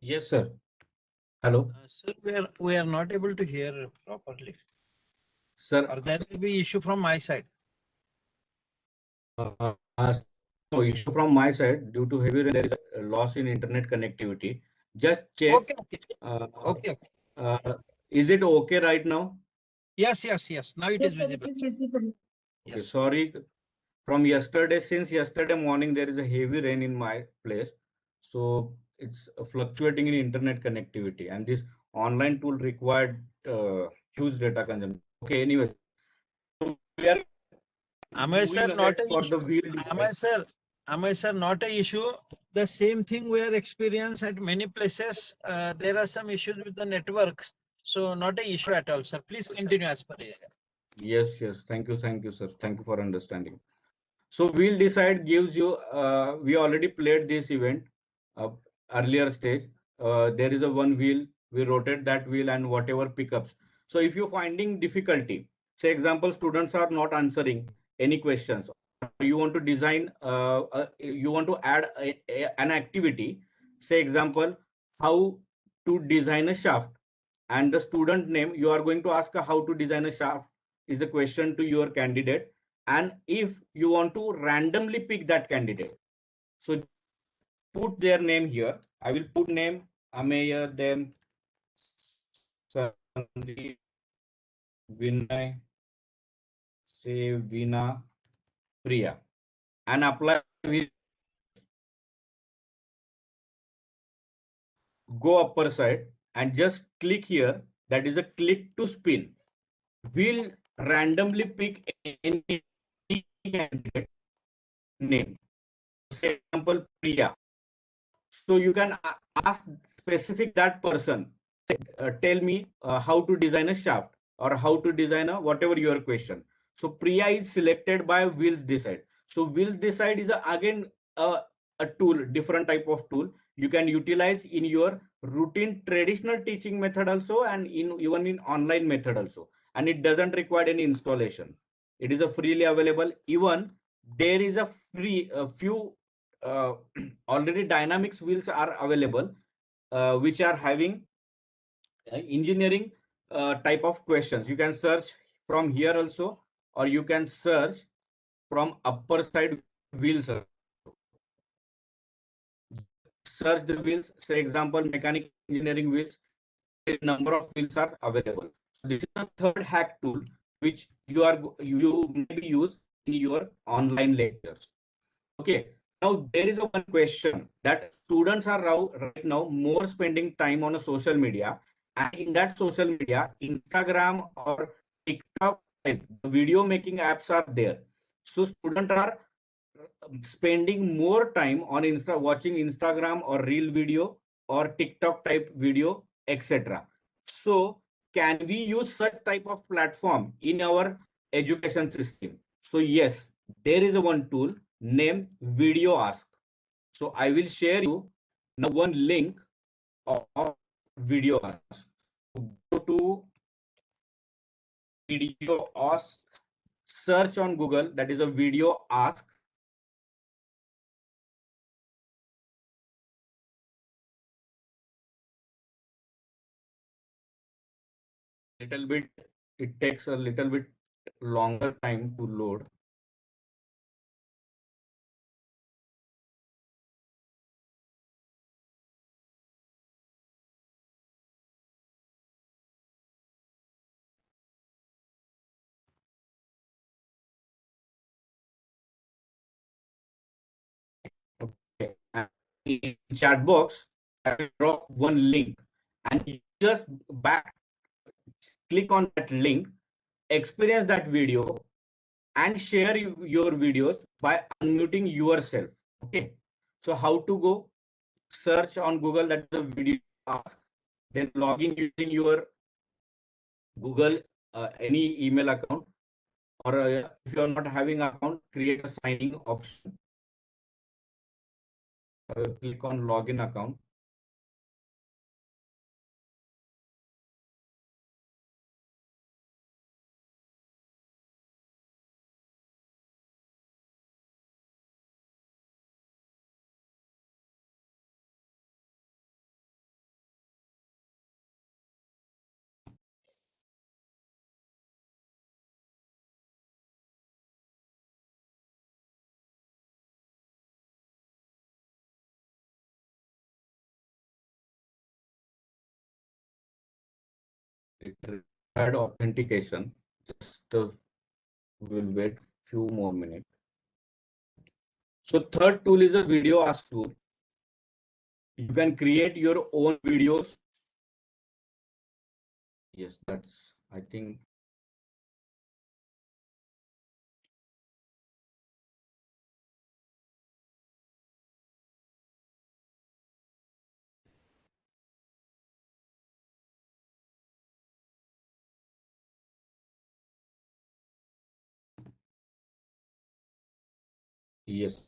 Yes, sir. Hello, Sir, we are not able to hear properly. sir. Or there will be issue from my side. No issue from my side. Due to heavy rain, there is a loss in internet connectivity. Just check. Okay, okay, Uh, okay. uh, is it okay right now? Yes, yes, yes. Now it is Yes, sir, it visible. is visible. Okay, Yes. sorry. From yesterday, since yesterday morning, there is a heavy rain in my place. So it's fluctuating in internet connectivity. And this online tool required huge data consumption. Okay, anyway. So we are Am I, sir, moving not ahead a for the issue? wheel Am design. I, sir? Am I, sir, not a issue? The same thing we are experiencing at many places. There are some issues with the networks. So not a issue at all, sir. Please continue as per. Yes, yes. Thank you, sir. Thank you for understanding. So Wheel Decide gives you, we already played this event uh, earlier stage. There is a one wheel, we rotate that wheel and whatever pickups. So if you're finding difficulty, say example, students are not answering any questions, you want to design, you want to add an activity, say example, how to design a shaft, and the student name, you are going to ask how to design a shaft is a question to your candidate, and if you want to randomly pick that candidate, so put their name here. I will put name Ameya, then Sandeep, Vinay, say Vina, Priya, and apply. Will go upper side and just click here, that is a click to spin. We'll randomly pick any candidate name, say example Priya. So you can ask specific that person, tell me how to design a shaft or how to design a whatever your question. So Priya is selected by Wheels Decide. So Wheels Decide is again a tool, different type of tool you can utilize in your routine traditional teaching method also, and in even in online method also, and it doesn't require any installation. It is a freely available. Even there is a free a few uh, already dynamics wheels are available, which are having engineering type of questions. You can search from here also, or you can search from upper side wheels. Search the wheels, say example mechanical engineering wheels, a number of wheels are available. So this is the third hack tool which you maybe use in your online lectures. Okay. Now there is a one question that students are right now more spending time on a social media, and in that social media, Instagram or TikTok, the video making apps are there. So students are spending more time on watching Instagram or reel video or TikTok type video, etc. So can we use such type of platform in our education system? So yes, there is a one tool named Video Ask. So I will share you now one link of Video Ask. Go to Video Ask, search on Google, that is a Video Ask. Little bit, it takes a little bit longer time to load. Okay. And in chat box, I will drop one link, and you just back click on that link, experience that video, and share your videos by unmuting yourself. Okay. So how to go? Search on Google, that is a Video Ask, then log in using your Google any email account, or if you are not having account, create a signing option. Click on login account. it required authentication. Just we'll wait few more minutes. So third tool is a video ask tool. You can create your own videos. Yes, that's, I think. Yes.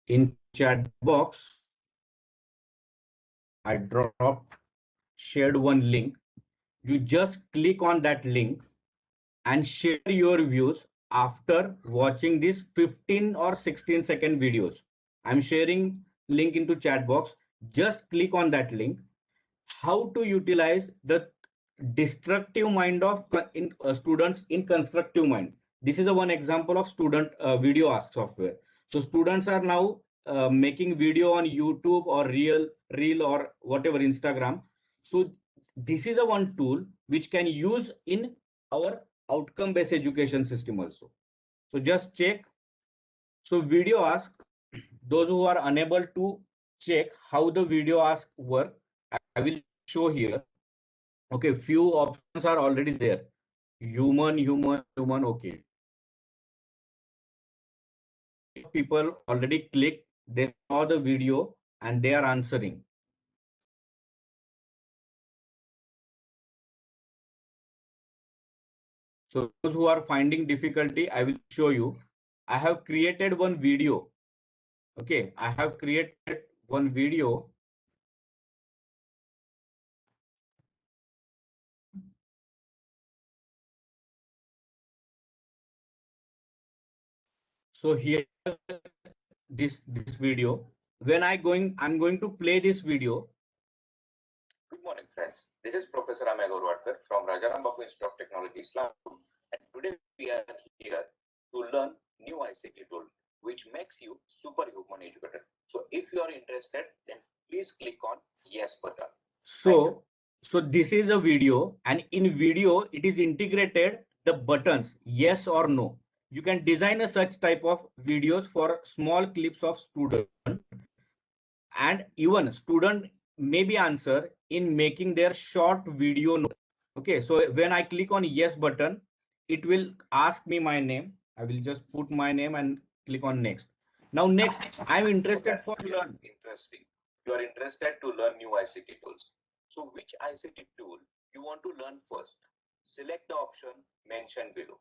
In chat box, I shared one link. You just click on that link and share your views after watching these 15 or 16-second videos. I'm sharing link into chat box. Just click on that link. How to utilize the destructive mind of students in constructive mind. This is a one example of student video ask software. So students are now making video on YouTube or reel or whatever Instagram. So this is a one tool which can use in our outcome based education system also. So just check. So video ask, those who are unable to check how the video ask work, I will show here. Okay, few options are already there. Human. Okay. People already clicked, they saw the video and they are answering. So those who are finding difficulty, I will show you. I have created one video. Okay, I have created one video. So here, this video. When I'm going to play this video. Good morning, friends. This is Professor Amey Gorwadkar from Rajaram Bapu Institute of Technology, Islam. And today we are here to learn new ICT tool, which makes you superhuman educator. So if you are interested, then please click on yes button. So this is a video, and in video it is integrated the buttons yes or no. You can design a such type of videos for small clips of student, and even student may be answer in making their short video note. Okay, so when I click on yes button, it will ask me my name. I will just put my name and click on next. Now next, I'm interested for learn. Interesting. You are interested to learn new ICT tools. So which ICT tool you want to learn first? Select the option mentioned below.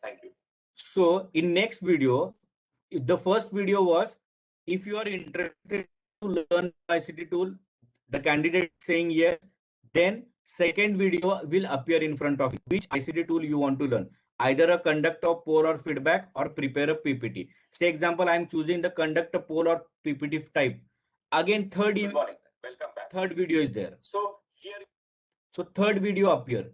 Thank you. So in next video, the first video was, if you are interested to learn ICT tool, the candidate saying yes, then second video will appear in front of you. Which ICT tool you want to learn? Either a conduct a poll or feedback, or prepare a PPT. Say example, I am choosing the conduct a poll or PPT type. Again, third video is there. So here, so third video appear.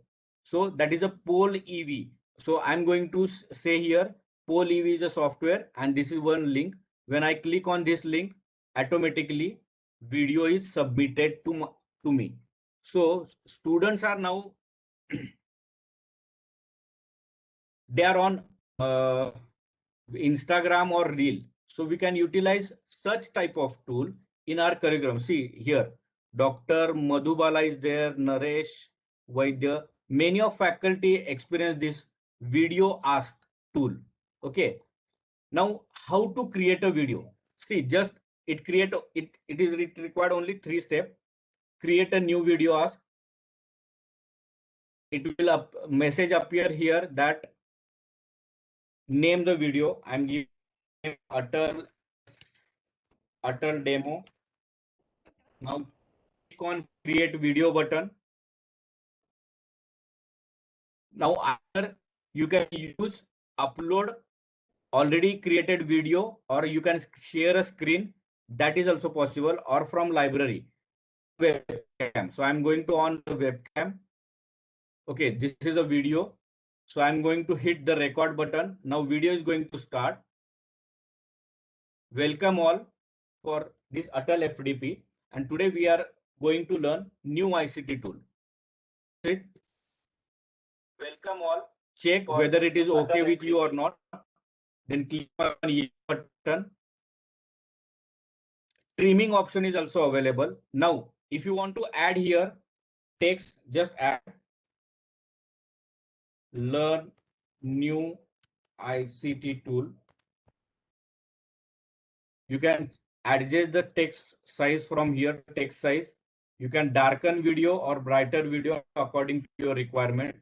So that is a poll EV. So I'm going to say here, poll EV is a software, and this is one link. When I click on this link, automatically video is submitted to me. So students are now they are on Instagram or reel. So we can utilize such type of tool in our curriculum. See here, Dr. Madhubala is there, Naresh Vaidya. Many of faculty experience this video ask tool. Okay. Now, how to create a video? See, just it required only 3 steps. Create a new video ask. It will message appear here that name the video. I'm giving Atal demo. Now click on create video button. Now either you can use upload already created video, or you can share a screen. that is also possible, or from library webcam. So I'm going to on the webcam. Okay, this is a video. So I'm going to hit the record button. Now video is going to start. Welcome all for this Atal FDP, and today we are going to learn new ICT tool. Welcome all. Check whether it is okay with you or not. Then click on yes button. Trimming option is also available. Now, if you want to add here text, just add learn new ICT tool. You can adjust the text size from here, text size. You can darken video or brighter video according to your requirement.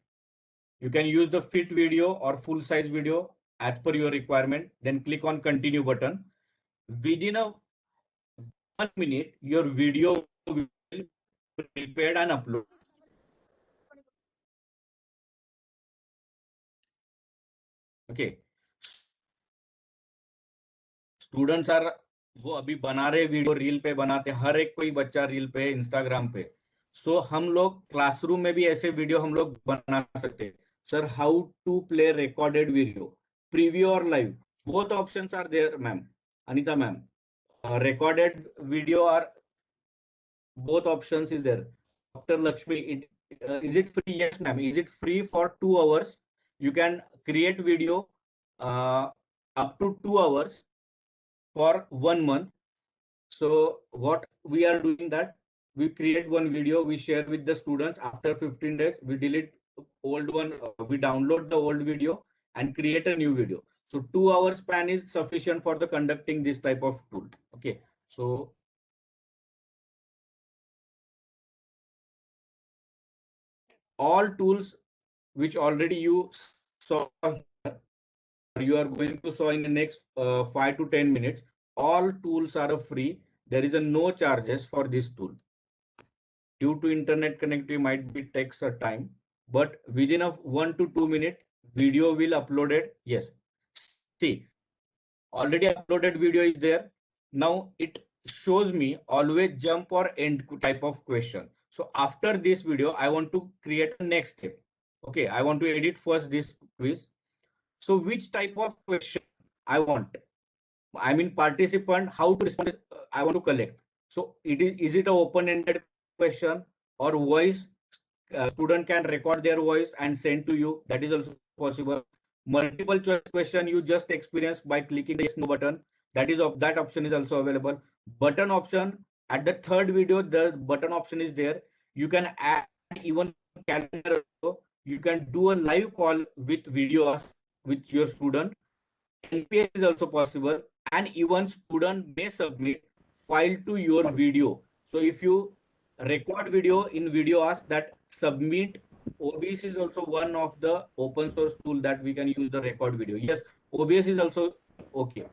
You can use the fit video or full size video as per your requirement. Then click on continue button. Within a 1 minute, your video will be prepared and uploaded. Okay. Students are वो अभी बना रहे video, reel पे बनाते, हर एक कोई बच्चा reel पे, इंस्टाग्राम पे. सो हम लोग क्लासरूम में भी ऐसे वीडियो हम लोग बना सकते हैं. Sir, how to play recorded video, preview और live, both options are there ma'am. Anita ma'am, recorded video or both options is there. Dr. Lakshmi, is it free? Yes ma'am. Is it free for 2 hours? You can create video up to 2 hours for 1 month. So what we are doing, that we create one video, we share with the students. After 15 days we delete old one, we download the old video and create a new video. So 2 hours span is sufficient for the conducting this type of tool. Okay, so all tools which already you saw here, you are going to saw in the next 5 to 10 minutes, all tools are free. There is a no charges for this tool. Due to internet connectivity might be takes a time, but within a 1 to 2 minute video will uploaded. Yes, see, already uploaded video is there. Now it shows me always jump or end type of question. So after this video, I want to create a next step. Okay, I want to edit first this quiz. So which type of question I want? I mean participant, how to respond, I want to collect. So is it an open-ended question or voice? Student can record their voice and send to you. That is also possible. Multiple choice question you just experience by clicking the yes no button. That option is also available. Button option, at the third video, the button option is there. You can add even calendar. You can do a live call with videos with your student. NPS is also possible, and even student may submit file to your video. So if you record video in video ask that submit, OBS is also one of the open source tool that we can use the record video. Yes, OBS is also okay.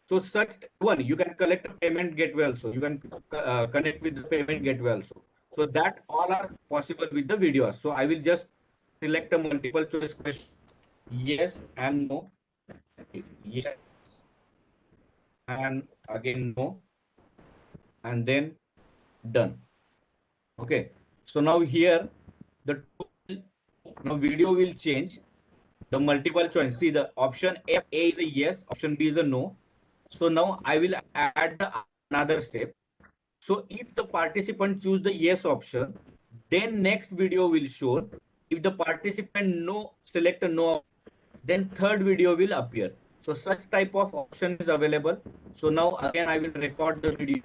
So such one, you can collect a payment gateway also. You can connect with the payment gateway also. So that all are possible with the videos. So I will just select a multiple choice question. Yes and no. Yes and again no, and then done. Okay, so now here the now video will change. The multiple choice, see the option A is a yes, option B is a no. So now I will add another step. So if the participant choose the yes option, then next video will show. If the participant no select a no, then third video will appear. So such type of option is available. So now again I will record the video.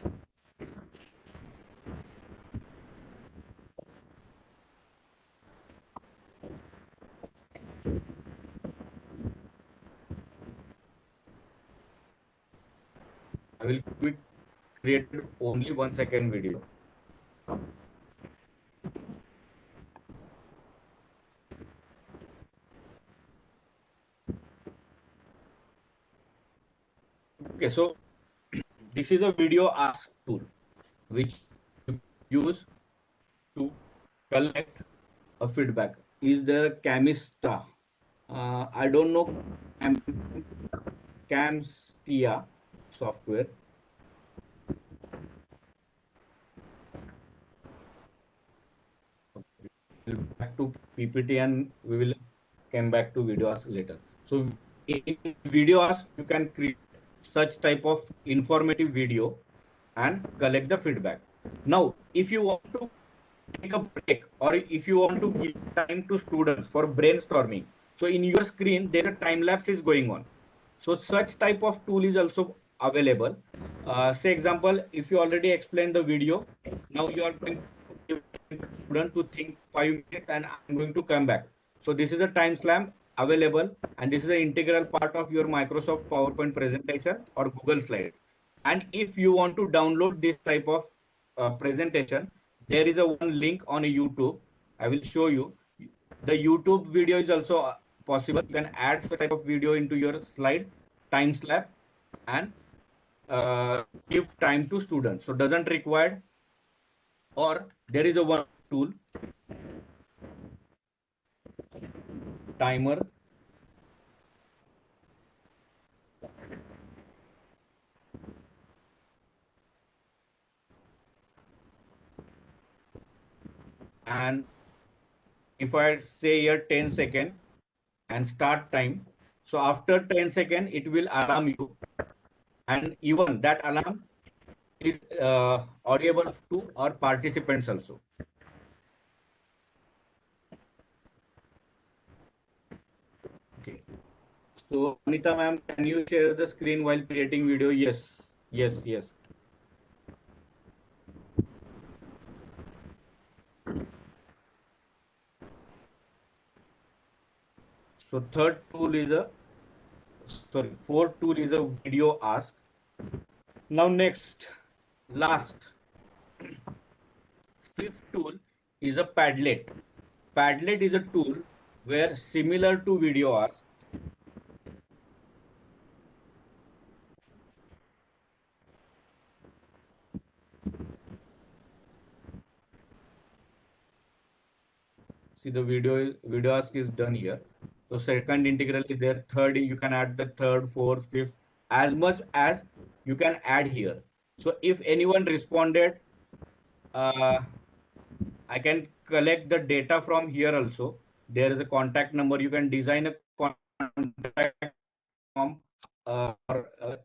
I will quick create only 1 second video. Okay, so this is a video ask tool which you use to collect a feedback. Is there a Camista? I don't know Camstia software. back to PPT and we will come back to video ask later. So in video ask, you can create such type of informative video and collect the feedback. Now, if you want to take a break or if you want to give time to students for brainstorming, so in your screen, there a time lapse is going on. So such type of tool is also available. Say example, if you already explained the video, now you are going to give student to think 5 minutes and I'm going to come back. So this is a time slam available and this is an integral part of your Microsoft PowerPoint presentation or Google slide. And if you want to download this type of presentation, there is a one link on a YouTube. I will show you. The YouTube video is also possible. You can add such type of video into your slide, time slap, and give time to students. So doesn't require, or there is a one tool, timer. And if I say here 10 second and start time, so after 10 second, it will alarm you. And even that alarm is audible to our participants also. Okay. So Anita ma'am, can you share the screen while creating video? Yes, yes, yes. So fourth tool is a video ask. Now next, last, fifth tool is a Padlet. Padlet is a tool where similar to video ask, see the video ask is done here. So second integral is there, third you can add the third, fourth, fifth, as much as you can add here. So if anyone responded, I can collect the data from here also. There is a contact number. You can design a contact form, or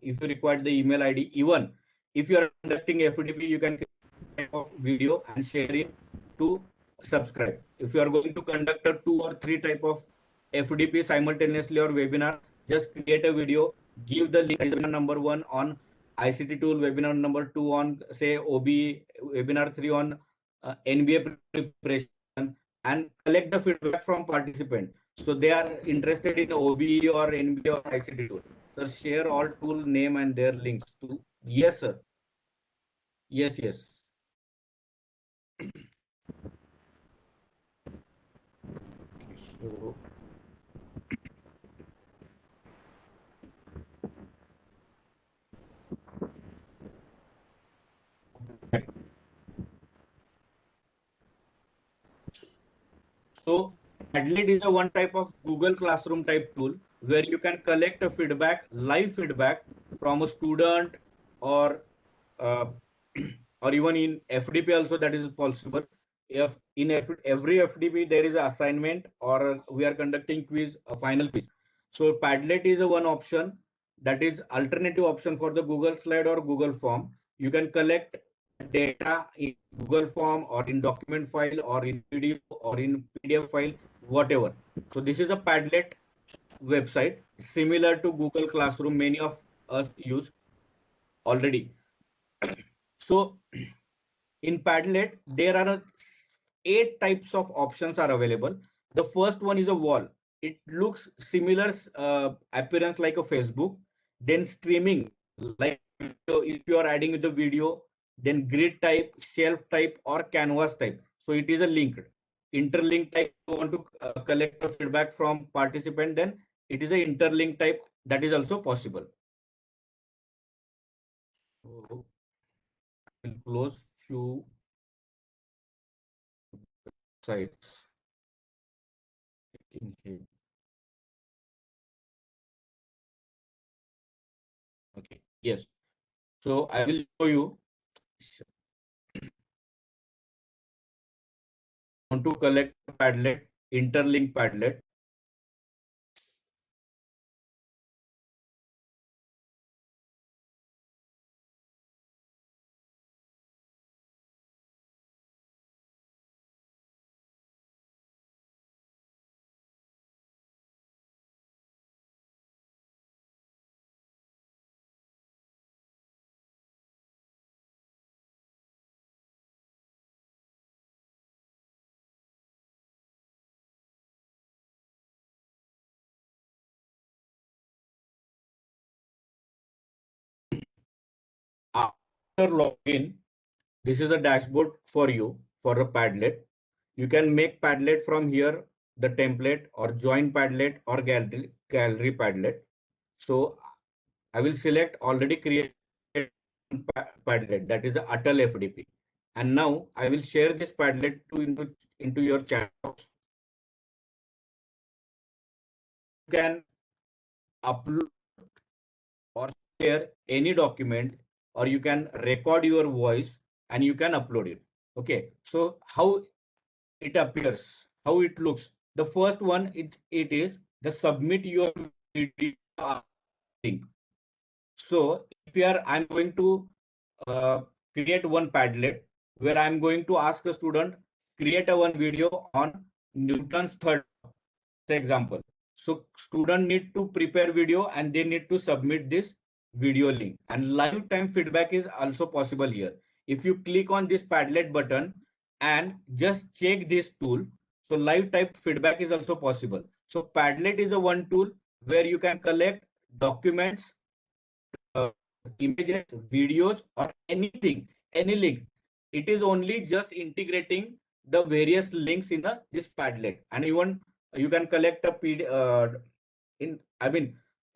if you require the email ID. Even if you are conducting FDP, you can create a video and share it to subscribe. If you are going to conduct a 2 or 3 type of FDP simultaneously or webinar, just create a video, give the link, webinar number 1 on ICT tool, webinar number 2 on say OB, webinar 3 on NBA preparation, and collect the feedback from participant. So they are interested in OBE or NBA or ICT tool. So share all tool name and their links to. Yes, sir. Yes, yes. So, so Padlet is a one type of Google Classroom type tool where you can collect a feedback, live feedback from a student or uh, or even in FDP also that is possible. If in every FDP there is an assignment or we are conducting quiz, a final quiz. So Padlet is a one option that is alternative option for the Google slide or Google form. You can collect data in Google form or in document file or in video or in PDF file, whatever. So this is a Padlet website similar to Google Classroom. Many of us use already. So in Padlet, there are 8 types of options are available. The first one is a wall. It looks similar appearance like a Facebook. Then streaming, like if you are adding the video, then grid type, shelf type, or canvas type. So it is a linked. Interlink type, you want to collect the feedback from participant, then it is a interlink type that is also possible. So I will close few sites. Okay, yes. So I will show you want to collect Padlet, interlink Padlet. After login, this is a dashboard for you for a Padlet. You can make Padlet from here, the template, or join Padlet or gallery Padlet. So I will select already created Padlet, that is the Atal FDP. And now I will share this Padlet into your chat box. You can upload or share any document, or you can record your voice and you can upload it. Okay, so how it appears, how it looks. The first one, it is the submit your video link. So if I'm going to create one Padlet where I'm going to ask a student create a one video on Newton's third example. So student need to prepare video and they need to submit this video link, and live time feedback is also possible here. If you click on this Padlet button and just check this tool, so live type feedback is also possible. So Padlet is a one tool where you can collect documents, images, videos, or anything, any link. It is only just integrating the various links in this Padlet, and even you can collect a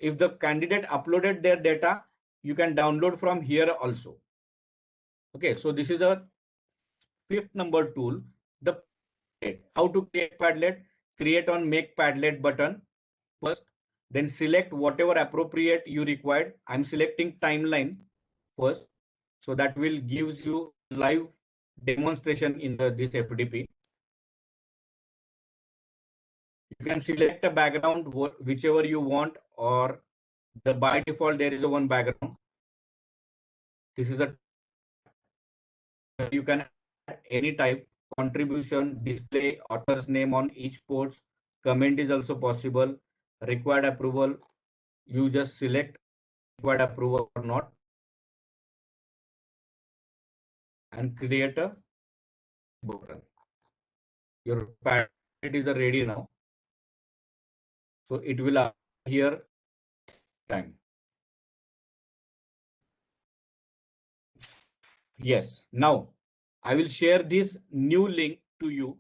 if the candidate uploaded their data, you can download from here also. Okay, so this is a fifth number tool. The how to create Padlet? Create on Make Padlet button first, then select whatever appropriate you required. I'm selecting timeline first, so that will gives you live demonstration in this FDP. You can select a background whichever you want, or by default there is a one background. This is a you can add any type, contribution, display, author's name on each post. Comment is also possible. Required approval, you just select required approval or not and create a button. Your Padlet is ready now. So it will appear time. Yes, now I will share this new link to you.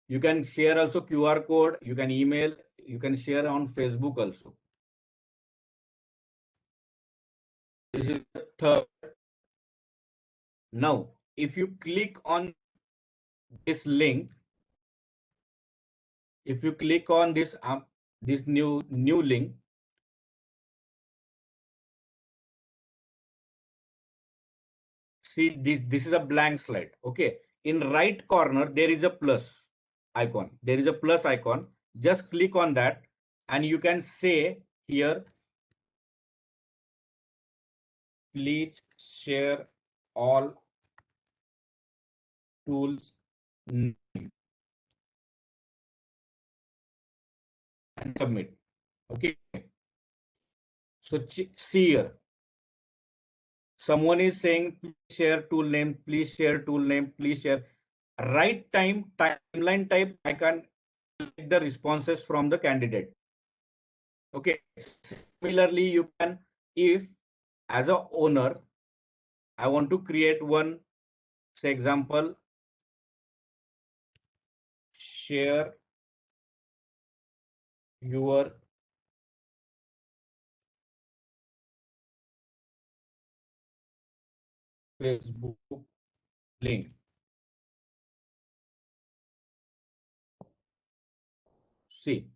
You can share also QR code, you can email, you can share on Facebook also. This is the third. Now, if you click on this link, if you click on this new link, see this is a blank slide. Okay, in right corner there is a plus icon. There is a plus icon. Just click on that, and you can say here, please share all tools and submit. Okay, so see here, someone is saying please share tool name, please share tool name, please share. Right timeline type, I can select the responses from the candidate. Okay, similarly you can, if as a owner I want to create one, say example, share your Facebook link. See,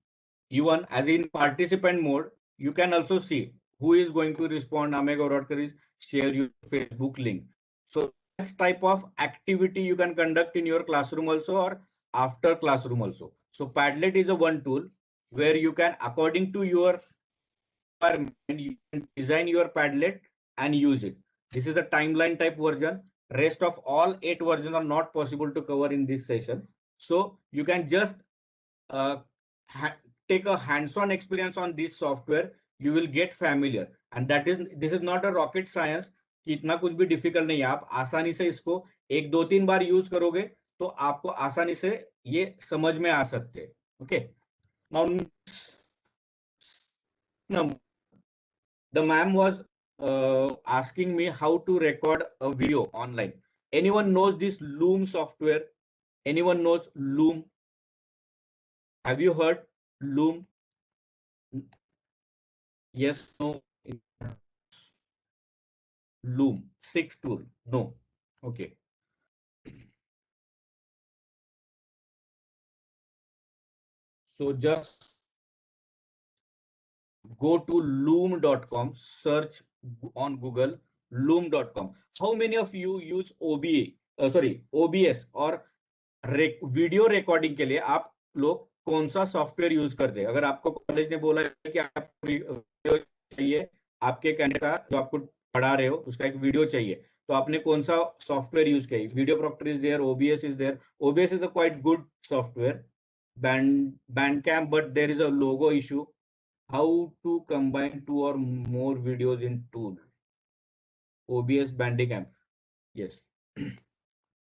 even as in participant mode, you can also see who is going to respond. Amey Gauratkar is share your Facebook link. So type of activity you can conduct in your classroom also or after classroom also. So Padlet is a one tool where you can, according to your requirement, you can design your Padlet and use it. This is a timeline type version. Rest of all 8 versions are not possible to cover in this session. So you can just uh, take a hands-on experience on this software. You will get familiar, and this is not a rocket science कि इतना कुछ भी difficult नहीं है. आप आसानी से इसको 1 2 3 बार यूज करोगे तो आपको आसानी से ये समझ में आ सकते हैं. Okay, now the ma'am was asking me how to record a video online. Anyone knows this Loom software? Anyone knows Loom? Have you heard Loom? Yes, no. Loom 6 tool. No. Okay. So just go to loom.com, search on Google loom.com. How many of you use OBS और video recording के लिए आप लोग कौन सा software use करते हैं? अगर आपको कॉलेज ने बोला है कि आपको वीडियो चाहिए, आपके कैंडिडेट का जो आपको पढ़ा रहे हो उसका एक वीडियो चाहिए, तो आपने कौन सा सॉफ्टवेयर यूज किया? Video proctor is there, OBS is there. OBS is a quite good software. Bandcamp, but there is a logo issue. How to combine 2 or more videos in tool? OBS, Bandicam. Yes.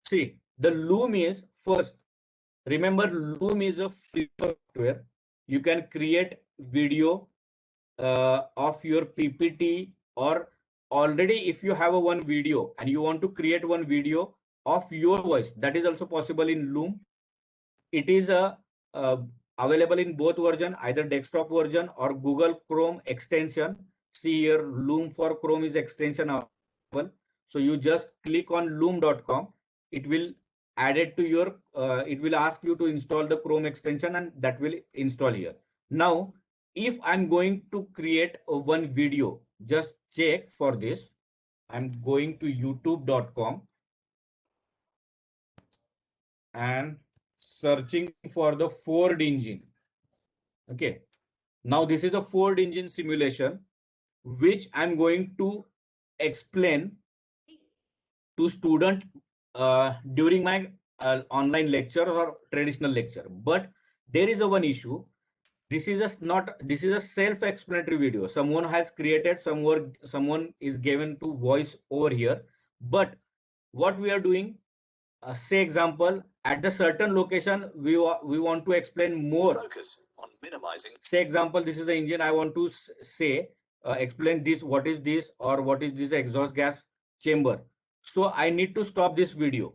See, the Loom is first. Remember, Loom is a free software. You can create video of your PPT, or already if you have a one video and you want to create one video of your voice, that is also possible in Loom. It is available in both version, either desktop version or Google Chrome extension. See here, Loom for Chrome is extension available. So you just click on loom.com. It will add it to your, it will ask you to install the Chrome extension, and that will install here. Now, if I'm going to create one video, just check for this. I'm going to youtube.com and searching for the Ford engine. Okay, now this is a Ford engine simulation which I'm going to explain to student during my online lecture or traditional lecture. But there is a one issue. This is a self-explanatory video. Someone has created someone is given to voice over here. But what we are doing, say example, at the certain location we want to explain more. Focus on minimizing. Say example, this is the engine. I want to say explain this, what is this, or what is this exhaust gas chamber. So I need to stop this video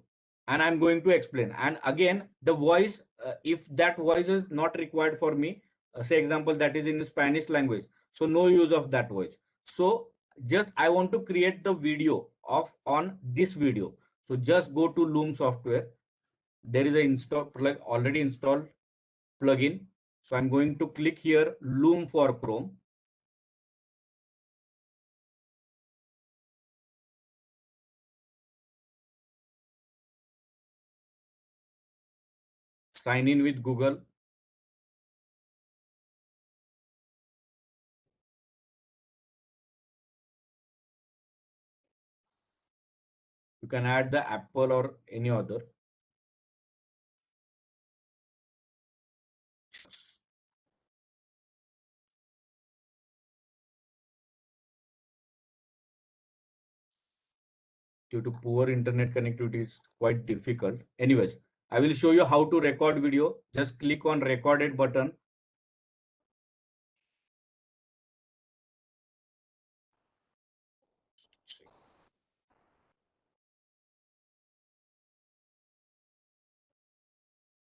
and I'm going to explain. And again, the voice, if that voice is not required for me, say example, that is in Spanish language, so no use of that voice. So just I want to create the video of on this video. So just go to Loom software. There is a already installed plugin. So I'm going to click here, Loom for Chrome. Sign in with Google. You can add the Apple or any other. Due to poor internet connectivity, it's quite difficult. Anyways, I will show you how to record video. Just click on recorded button.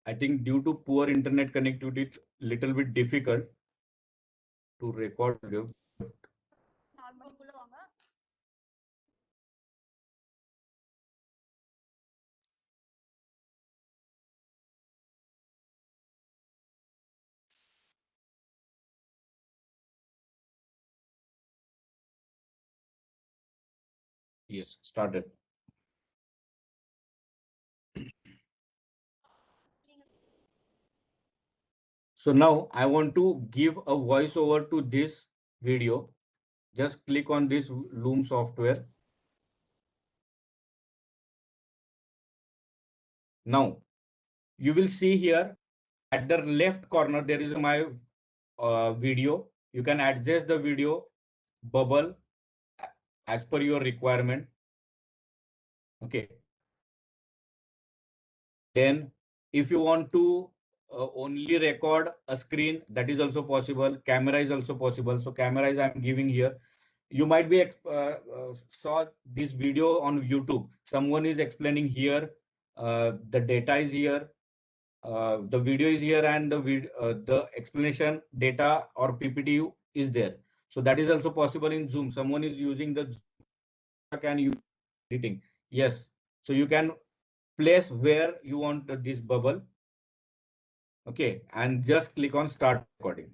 I think due to poor internet connectivity, it's little bit difficult to record video. Yes, started. So now I want to give a voiceover to this video. Just click on this Loom software. Now you will see here at the left corner, there is my video. You can adjust the video bubble as per your requirement. Okay. Then if you want to only record a screen, that is also possible. Camera is also possible. So camera is I'm giving here. You might be saw this video on YouTube. Someone is explaining here. The data is here. The video is here, and the explanation data or PPT is there. So that is also possible in Zoom. Someone is using the Zoom, can you editing? Yes. So you can place where you want this bubble. Okay, and just click on start recording.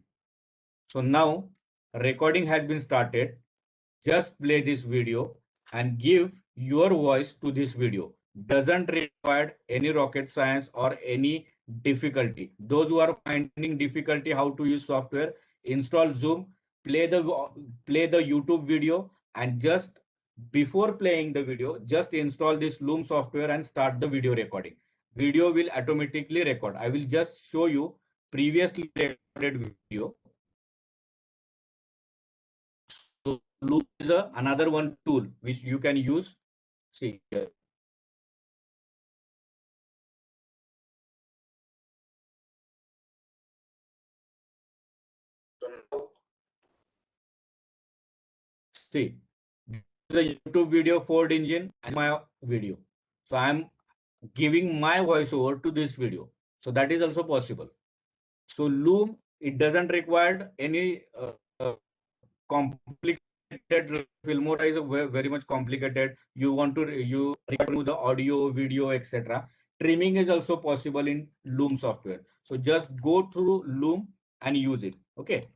So now recording has been started. Just play this video and give your voice to this video. Doesn't require any rocket science or any difficulty. Those who are finding difficulty how to use software, install Zoom, play the YouTube video, and just before playing the video, just install this Loom software and start the video recording. Video will automatically record. I will just show you previously recorded video. So Loom is another one tool which you can use. See here. So now, see, this is a YouTube video Ford engine and my video. So I'm giving my voiceover to this video. So that is also possible. So Loom, it doesn't require any complicated. Filmora is very much complicated. You want to remove the audio, video, etc. Trimming is also possible in Loom software. So just go through Loom and use it. Okay.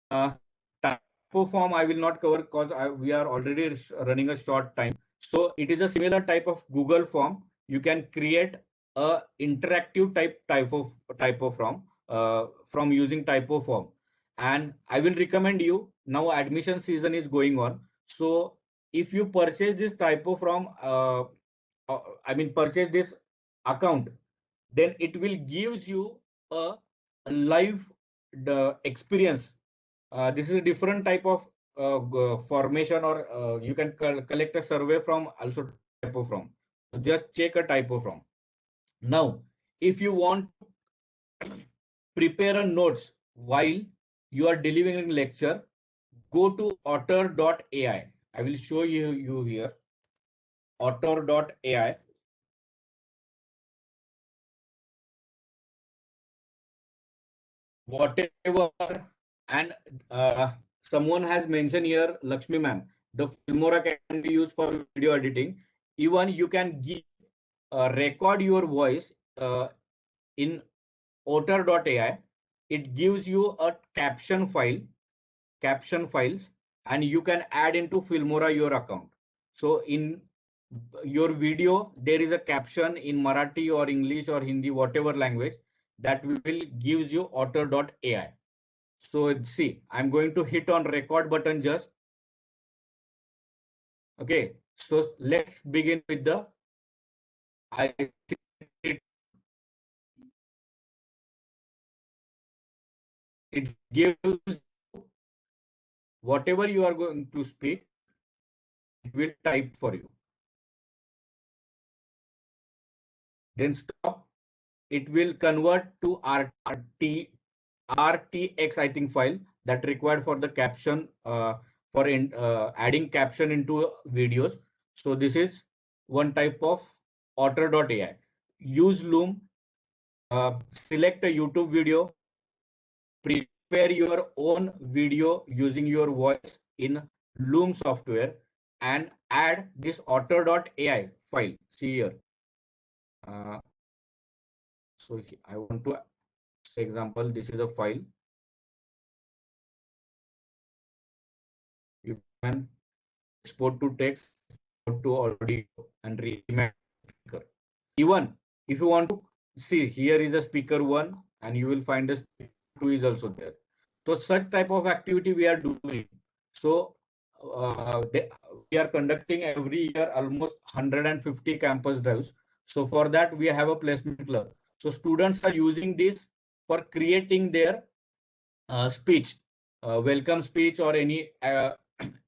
Typo form I will not cover because we are already running a short time. So it is a similar type of Google form. You can create a interactive typo form from using typo form. And I will recommend you, now admission season is going on. So if you purchase this typo from, purchase this account, then it will gives you a live experience. This is a different type of formation, or you can collect a survey from also typo from. So just check a typo from. Now, if you want to prepare a notes while you are delivering lecture, go to otter.ai. I will show you here. Otter.ai. Whatever, and someone has mentioned here, Lakshmi ma'am, the Filmora can be used for video editing. Even you can give record your voice in otter.ai. It gives you a caption files, and you can add into Filmora your account. So in your video, there is a caption in Marathi or English or Hindi, whatever language, that will gives you otter.ai. So see, I'm going to hit on record button just. Okay, so let's begin with the it gives whatever you are going to speak, it will type for you. Then stop. It will convert to RTX, I think, file that required for the caption, for adding caption into videos. So this is one type of otter.ai. Use Loom, select a YouTube video, prepare your own video using your voice in Loom software, and add this otter.ai file. See here. So I want to say example, this is a file. You can export to text, export to audio, and remake speaker. Even if you want to see, here is a speaker 1 and you will find this 2 is also there. So such type of activity we are doing. So we are conducting every year almost 150 campus drives. So for that we have a placement club. So students are using this for creating their speech, welcome speech or any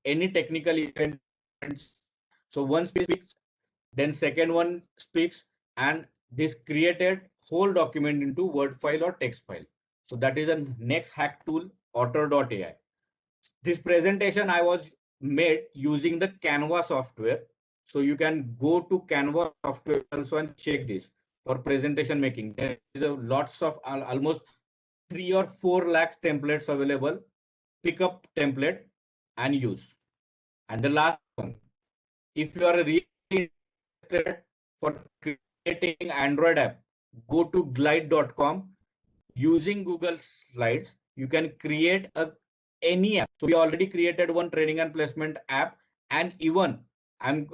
any technical events. So one speaks, then second one speaks, and this created whole document into Word file or text file. So that is a next hack tool, Otter.ai. This presentation I was made using the Canva software. So you can go to Canva software also and check this for presentation making. There is a lots of almost 3 or 4 lakhs templates available. Pick up template and use. And the last one, if you are really interested for creating Android app, go to glide.com. Using Google Slides, you can create any app. So we already created one training and placement app, and even I'm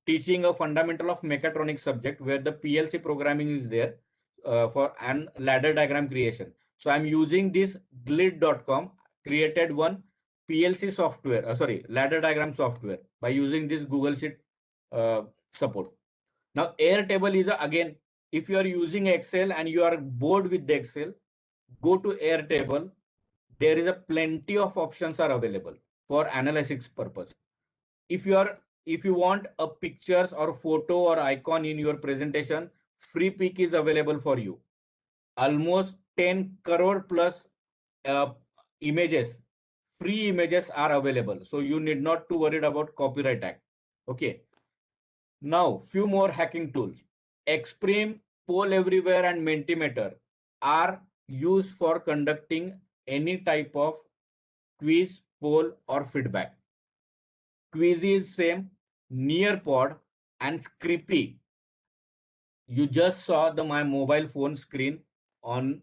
teaching a fundamental of mechatronics subject where the PLC programming is there for an ladder diagram creation. So I'm using this glide.com, created one PLC software, ladder diagram software by using this Google Sheet support. Now Airtable is again, if you are using Excel and you are bored with the Excel, go to Airtable. There is a plenty of options are available for analytics purpose. If you want a pictures or photo or icon in your presentation, free pick is available for you. Almost 10 crore plus images, free images are available. So you need not to worry about copyright act. Okay. Now, few more hacking tools. Xprim, Poll Everywhere, and Mentimeter are used for conducting any type of quiz, poll, or feedback. Quiz is same, Nearpod, and Scrippy. You just saw my mobile phone screen on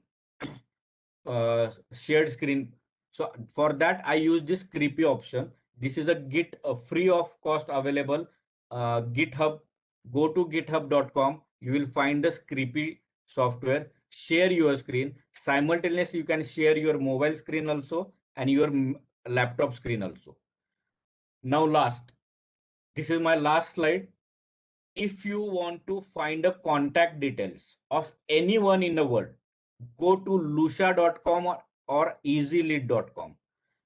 shared screen. So for that, I use this Scrippy option. This is a Git free of cost available. GitHub. Go to github.com. You will find the Scrippy software. Share your screen. Simultaneously, you can share your mobile screen also and your laptop screen also. Now last, this is my last slide. If you want to find the contact details of anyone in the world, go to lusha.com or easylead.com,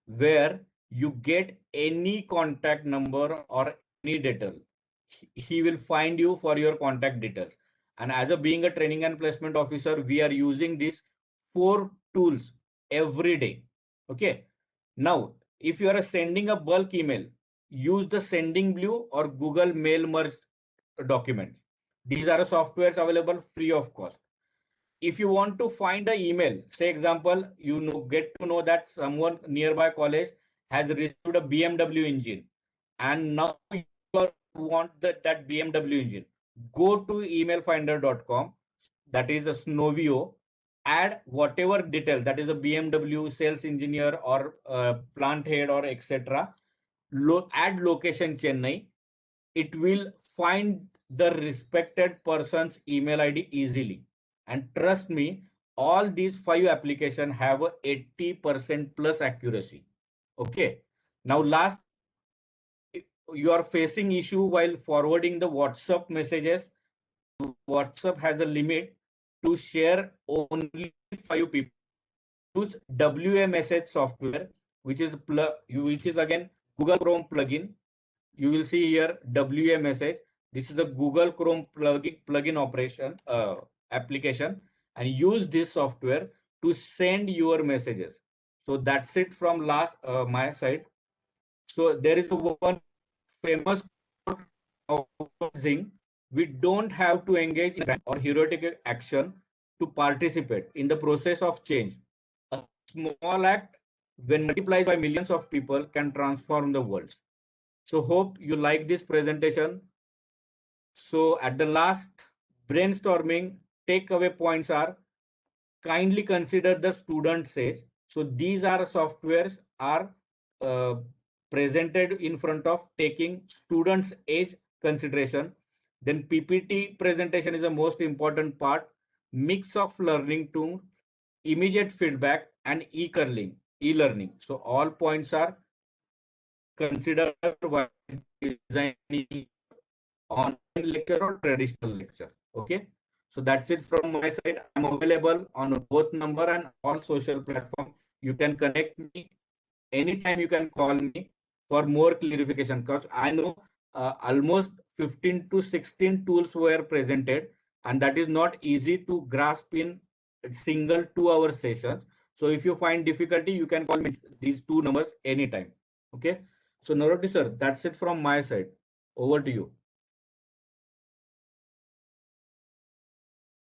where you get any contact number or any detail. He will find you for your contact details. And as a being a training and placement officer, we are using these 4 tools every day. Okay. Now, if you are sending a bulk email, use the Sending Blue or Google Mail Merge documents. These are softwares available free of cost. If you want to find an email, say example, get to know that someone nearby college has received a BMW engine, and now you want that BMW engine, go to emailfinder.com, that is a Snovio, add whatever detail, that is a BMW sales engineer or plant head or etc. Add location Chennai. It will find the respected person's email ID easily. And trust me, all these 5 applications have a 80% plus accuracy. Okay. Now last, you are facing issue while forwarding the WhatsApp messages. WhatsApp has a limit to share only 5 people. Use WMSH software, which is again Google Chrome plugin. You will see here WMSH. This is a Google Chrome plugin operation application, and use this software to send your messages. So that's it from my side. So there is one famous quote of Zing: we don't have to engage in or heroic action to participate in the process of change. A small act, when multiplied by millions of people, can transform the world. So hope you like this presentation. So at the last, brainstorming takeaway points are: kindly consider the student says. So these are softwares are presented in front of taking students age consideration. Then PPT presentation is the most important part. mix of learning tool, immediate feedback, and e-learning. So all points are considered while designing online lecture or traditional lecture. Okay. So that's it from my side. I'm available on both number and all social platform. You can connect me anytime. You can call me for more clarification, because I know almost 15 to 16 tools were presented, and that is not easy to grasp in single 2 hour sessions. So if you find difficulty, you can call me these two numbers anytime. Okay. So Naroti sir, that's it from my side. Over to you.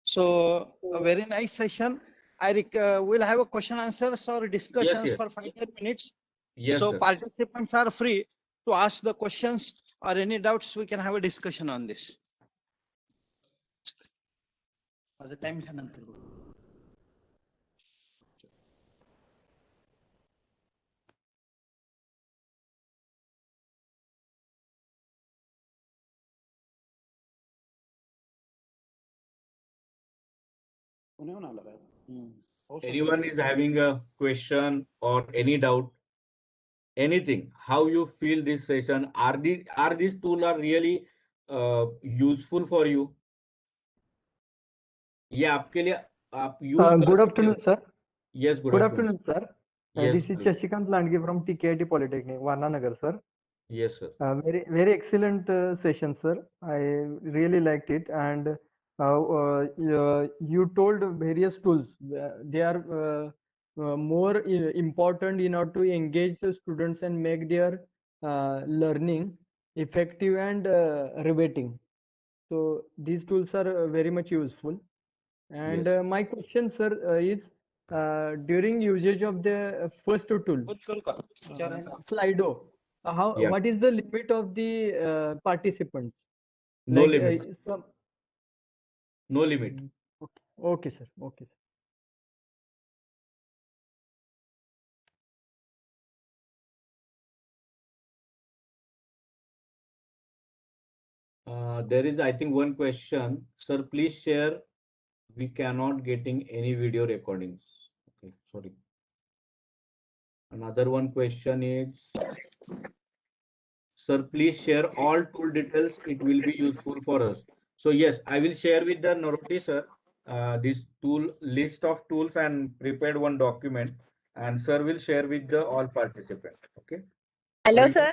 So a very nice session. We'll have a question answers or discussions yes. for 5-10 minutes. Yes, So sir. participants are free to ask the questions or any doubts. We can have a discussion on this. As a time Anyone is having a question or any doubt, anything, how you feel this session? Are these tools are really useful for you? ये आपके लिए आप use कर Good सकते हो? afternoon, sir. Yes, good Good afternoon. afternoon, sir. Yes, This is please. Shashikant Landge from TKIT Polytechnic, Varnanagar, sir. Yes, sir. Very excellent session, sir. I really liked it, and you told various tools. They are more important in order to engage the students and make their learning effective and riveting. So these tools are very much useful. And Yes. my question, sir, is during usage of the first tool, Slido, Yeah. what is the limit of the participants? No Like limits. some. No limit. Okay, sir. Okay, sir. There is, I think, one question. Sir, please share. We cannot getting any video recordings. Okay, sorry. Another one question is, sir, please share all tool details. It will be useful for us. So yes, I will share with the Naroti sir this tool list of tools and prepared one document, and sir will share with the all participants. Okay. Hello, So sir.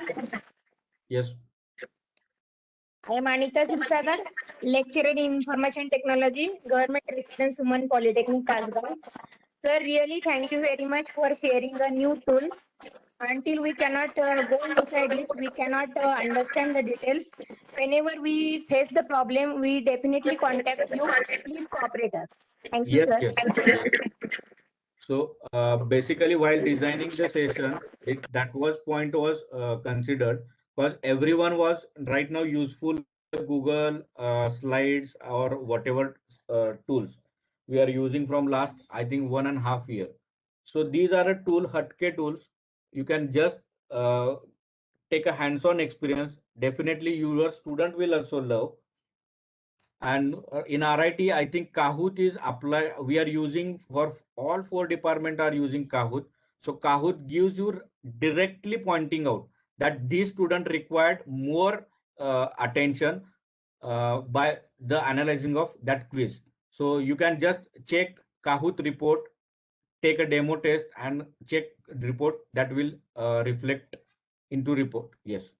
yes. I am Anita Sirsadar, lecturer in Information Technology, Government Residence Women Polytechnic, Pasgaon. Sir, really thank you very much for sharing a new tools. Until we cannot go inside it, we cannot understand the details. Whenever we face the problem, we definitely contact you. Please cooperate us. Thank you, Yes, sir. yes, yes. So basically, while designing the session, that was point was considered, because everyone was right now useful Google slides or whatever tools we are using from last, I think, 1.5 year. So these are a tool, Hatke tools. You can just take a hands-on experience. Definitely, your student will also love. And in RIT, I think Kahoot is applied. We are using for all 4 departments are using Kahoot. So Kahoot gives you directly pointing out that this student required more attention by the analyzing of that quiz. So you can just check Kahoot report, take a demo test, and check the report that will reflect into report. Yes.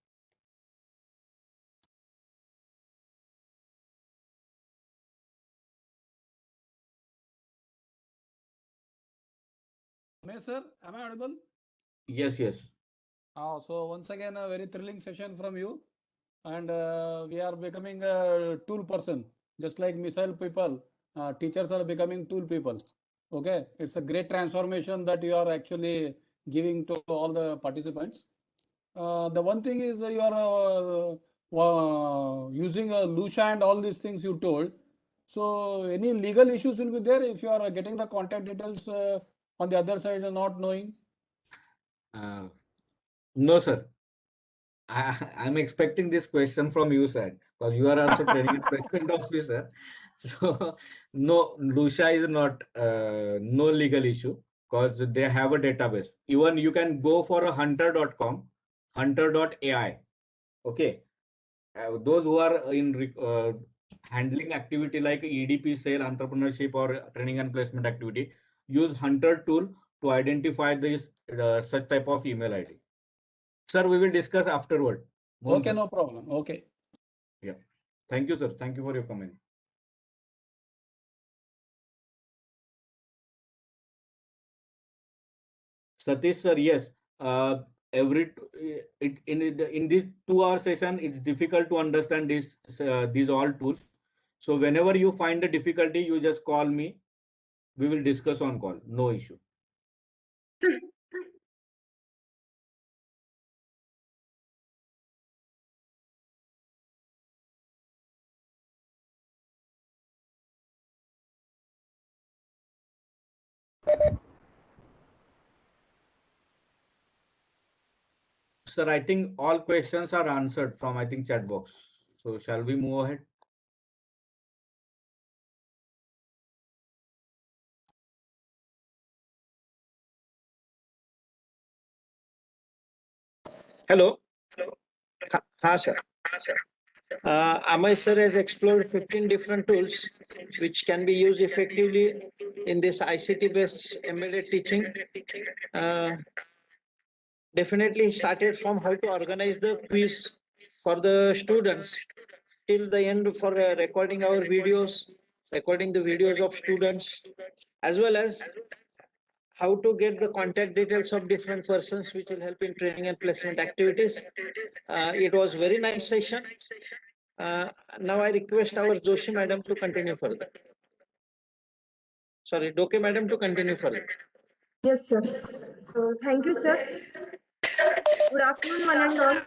Sir, am I audible? Yes, yes. So once again, a very thrilling session from you, and we are becoming a tool person, just like missile people. Teachers are becoming tool people. Okay, it's a great transformation that you are actually giving to all the participants. The one thing is you are using a Lucia and all these things you told. So any legal issues will be there if you are getting the contact details on the other side and not knowing? No, sir. I'm expecting this question from you, sir, because you are also training and placement officer. So no, Lucia is not no legal issue because they have a database. Even you can go for a hunter.com, hunter.ai. Okay, those who are in handling activity like EDP, sale, entrepreneurship, or training and placement activity, use Hunter tool to identify this such type of email ID. Sir, we will discuss afterward. Mohan Okay, sir. no problem. Okay. Thank you, sir. Thank you for your comment. Satish, sir, yes. In this 2 hour session, it's difficult to understand these all tools. So whenever you find a difficulty, you just call me. We will discuss on call. No issue. Sir, I think all questions are answered from, I think, chat box. So shall we move ahead? Hello. Ha, sir. Amay sir has explored 15 different tools which can be used effectively in this ICT-based embedded teaching. Definitely started from how to organize the quiz for the students till the end for recording our videos, recording the videos of students, as well as how to get the contact details of different persons which will help in training and placement activities. It was very nice session. Now I request our Joshi madam to continue further. Sorry, Doke madam to continue further. Yes, sir. Thank you, sir. Good afternoon, one and all.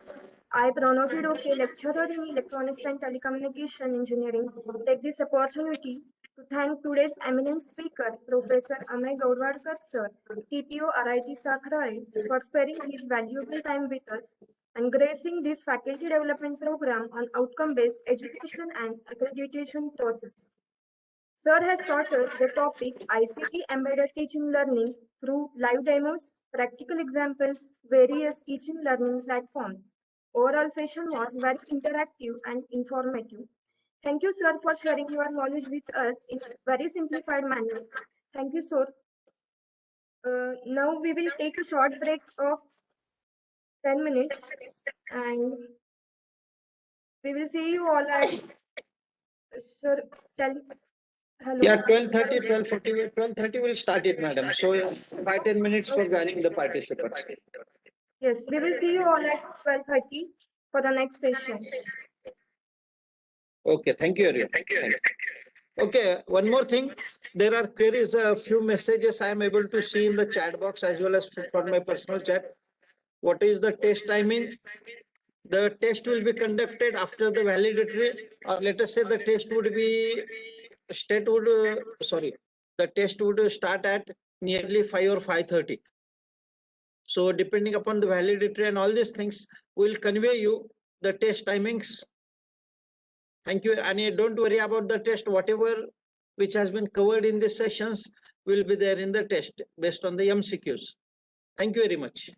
I, Pranavi Doke, lecturer in Electronics and Telecommunication Engineering, take this opportunity to thank today's eminent speaker, Professor Amay Gaudwadkar, sir, TPO RIT Sakrai, for sparing his valuable time with us and gracing this faculty development program on outcome-based education and accreditation process. Sir has taught us the topic ICT embedded teaching learning through live demos, practical examples, various teaching learning platforms. Overall session was very interactive and informative. Thank you, sir, for sharing your knowledge with us in a very simplified manner. Thank you, sir. Now we will take a short break of 10 minutes and we will see you all at, sir, hello. Yeah, 12:30, 12:40, 12:30 will start it, madam. So 5-10 minutes for joining the participants. Yes, we will see you all at 12:30 for the next session. Okay, thank you, everyone. Thank you. Okay, one more thing. There are queries, a few messages I am able to see in the chat box as well as for my personal chat. What is the test timing? The test will be conducted after the validatory, or let us say the test would be the test would start at nearly 5 or 5:30. So depending upon the validatory and all these things, we'll convey you the test timings. Thank you. And don't worry about the test. Whatever which has been covered in these sessions will be there in the test based on the MCQs. Thank you very much.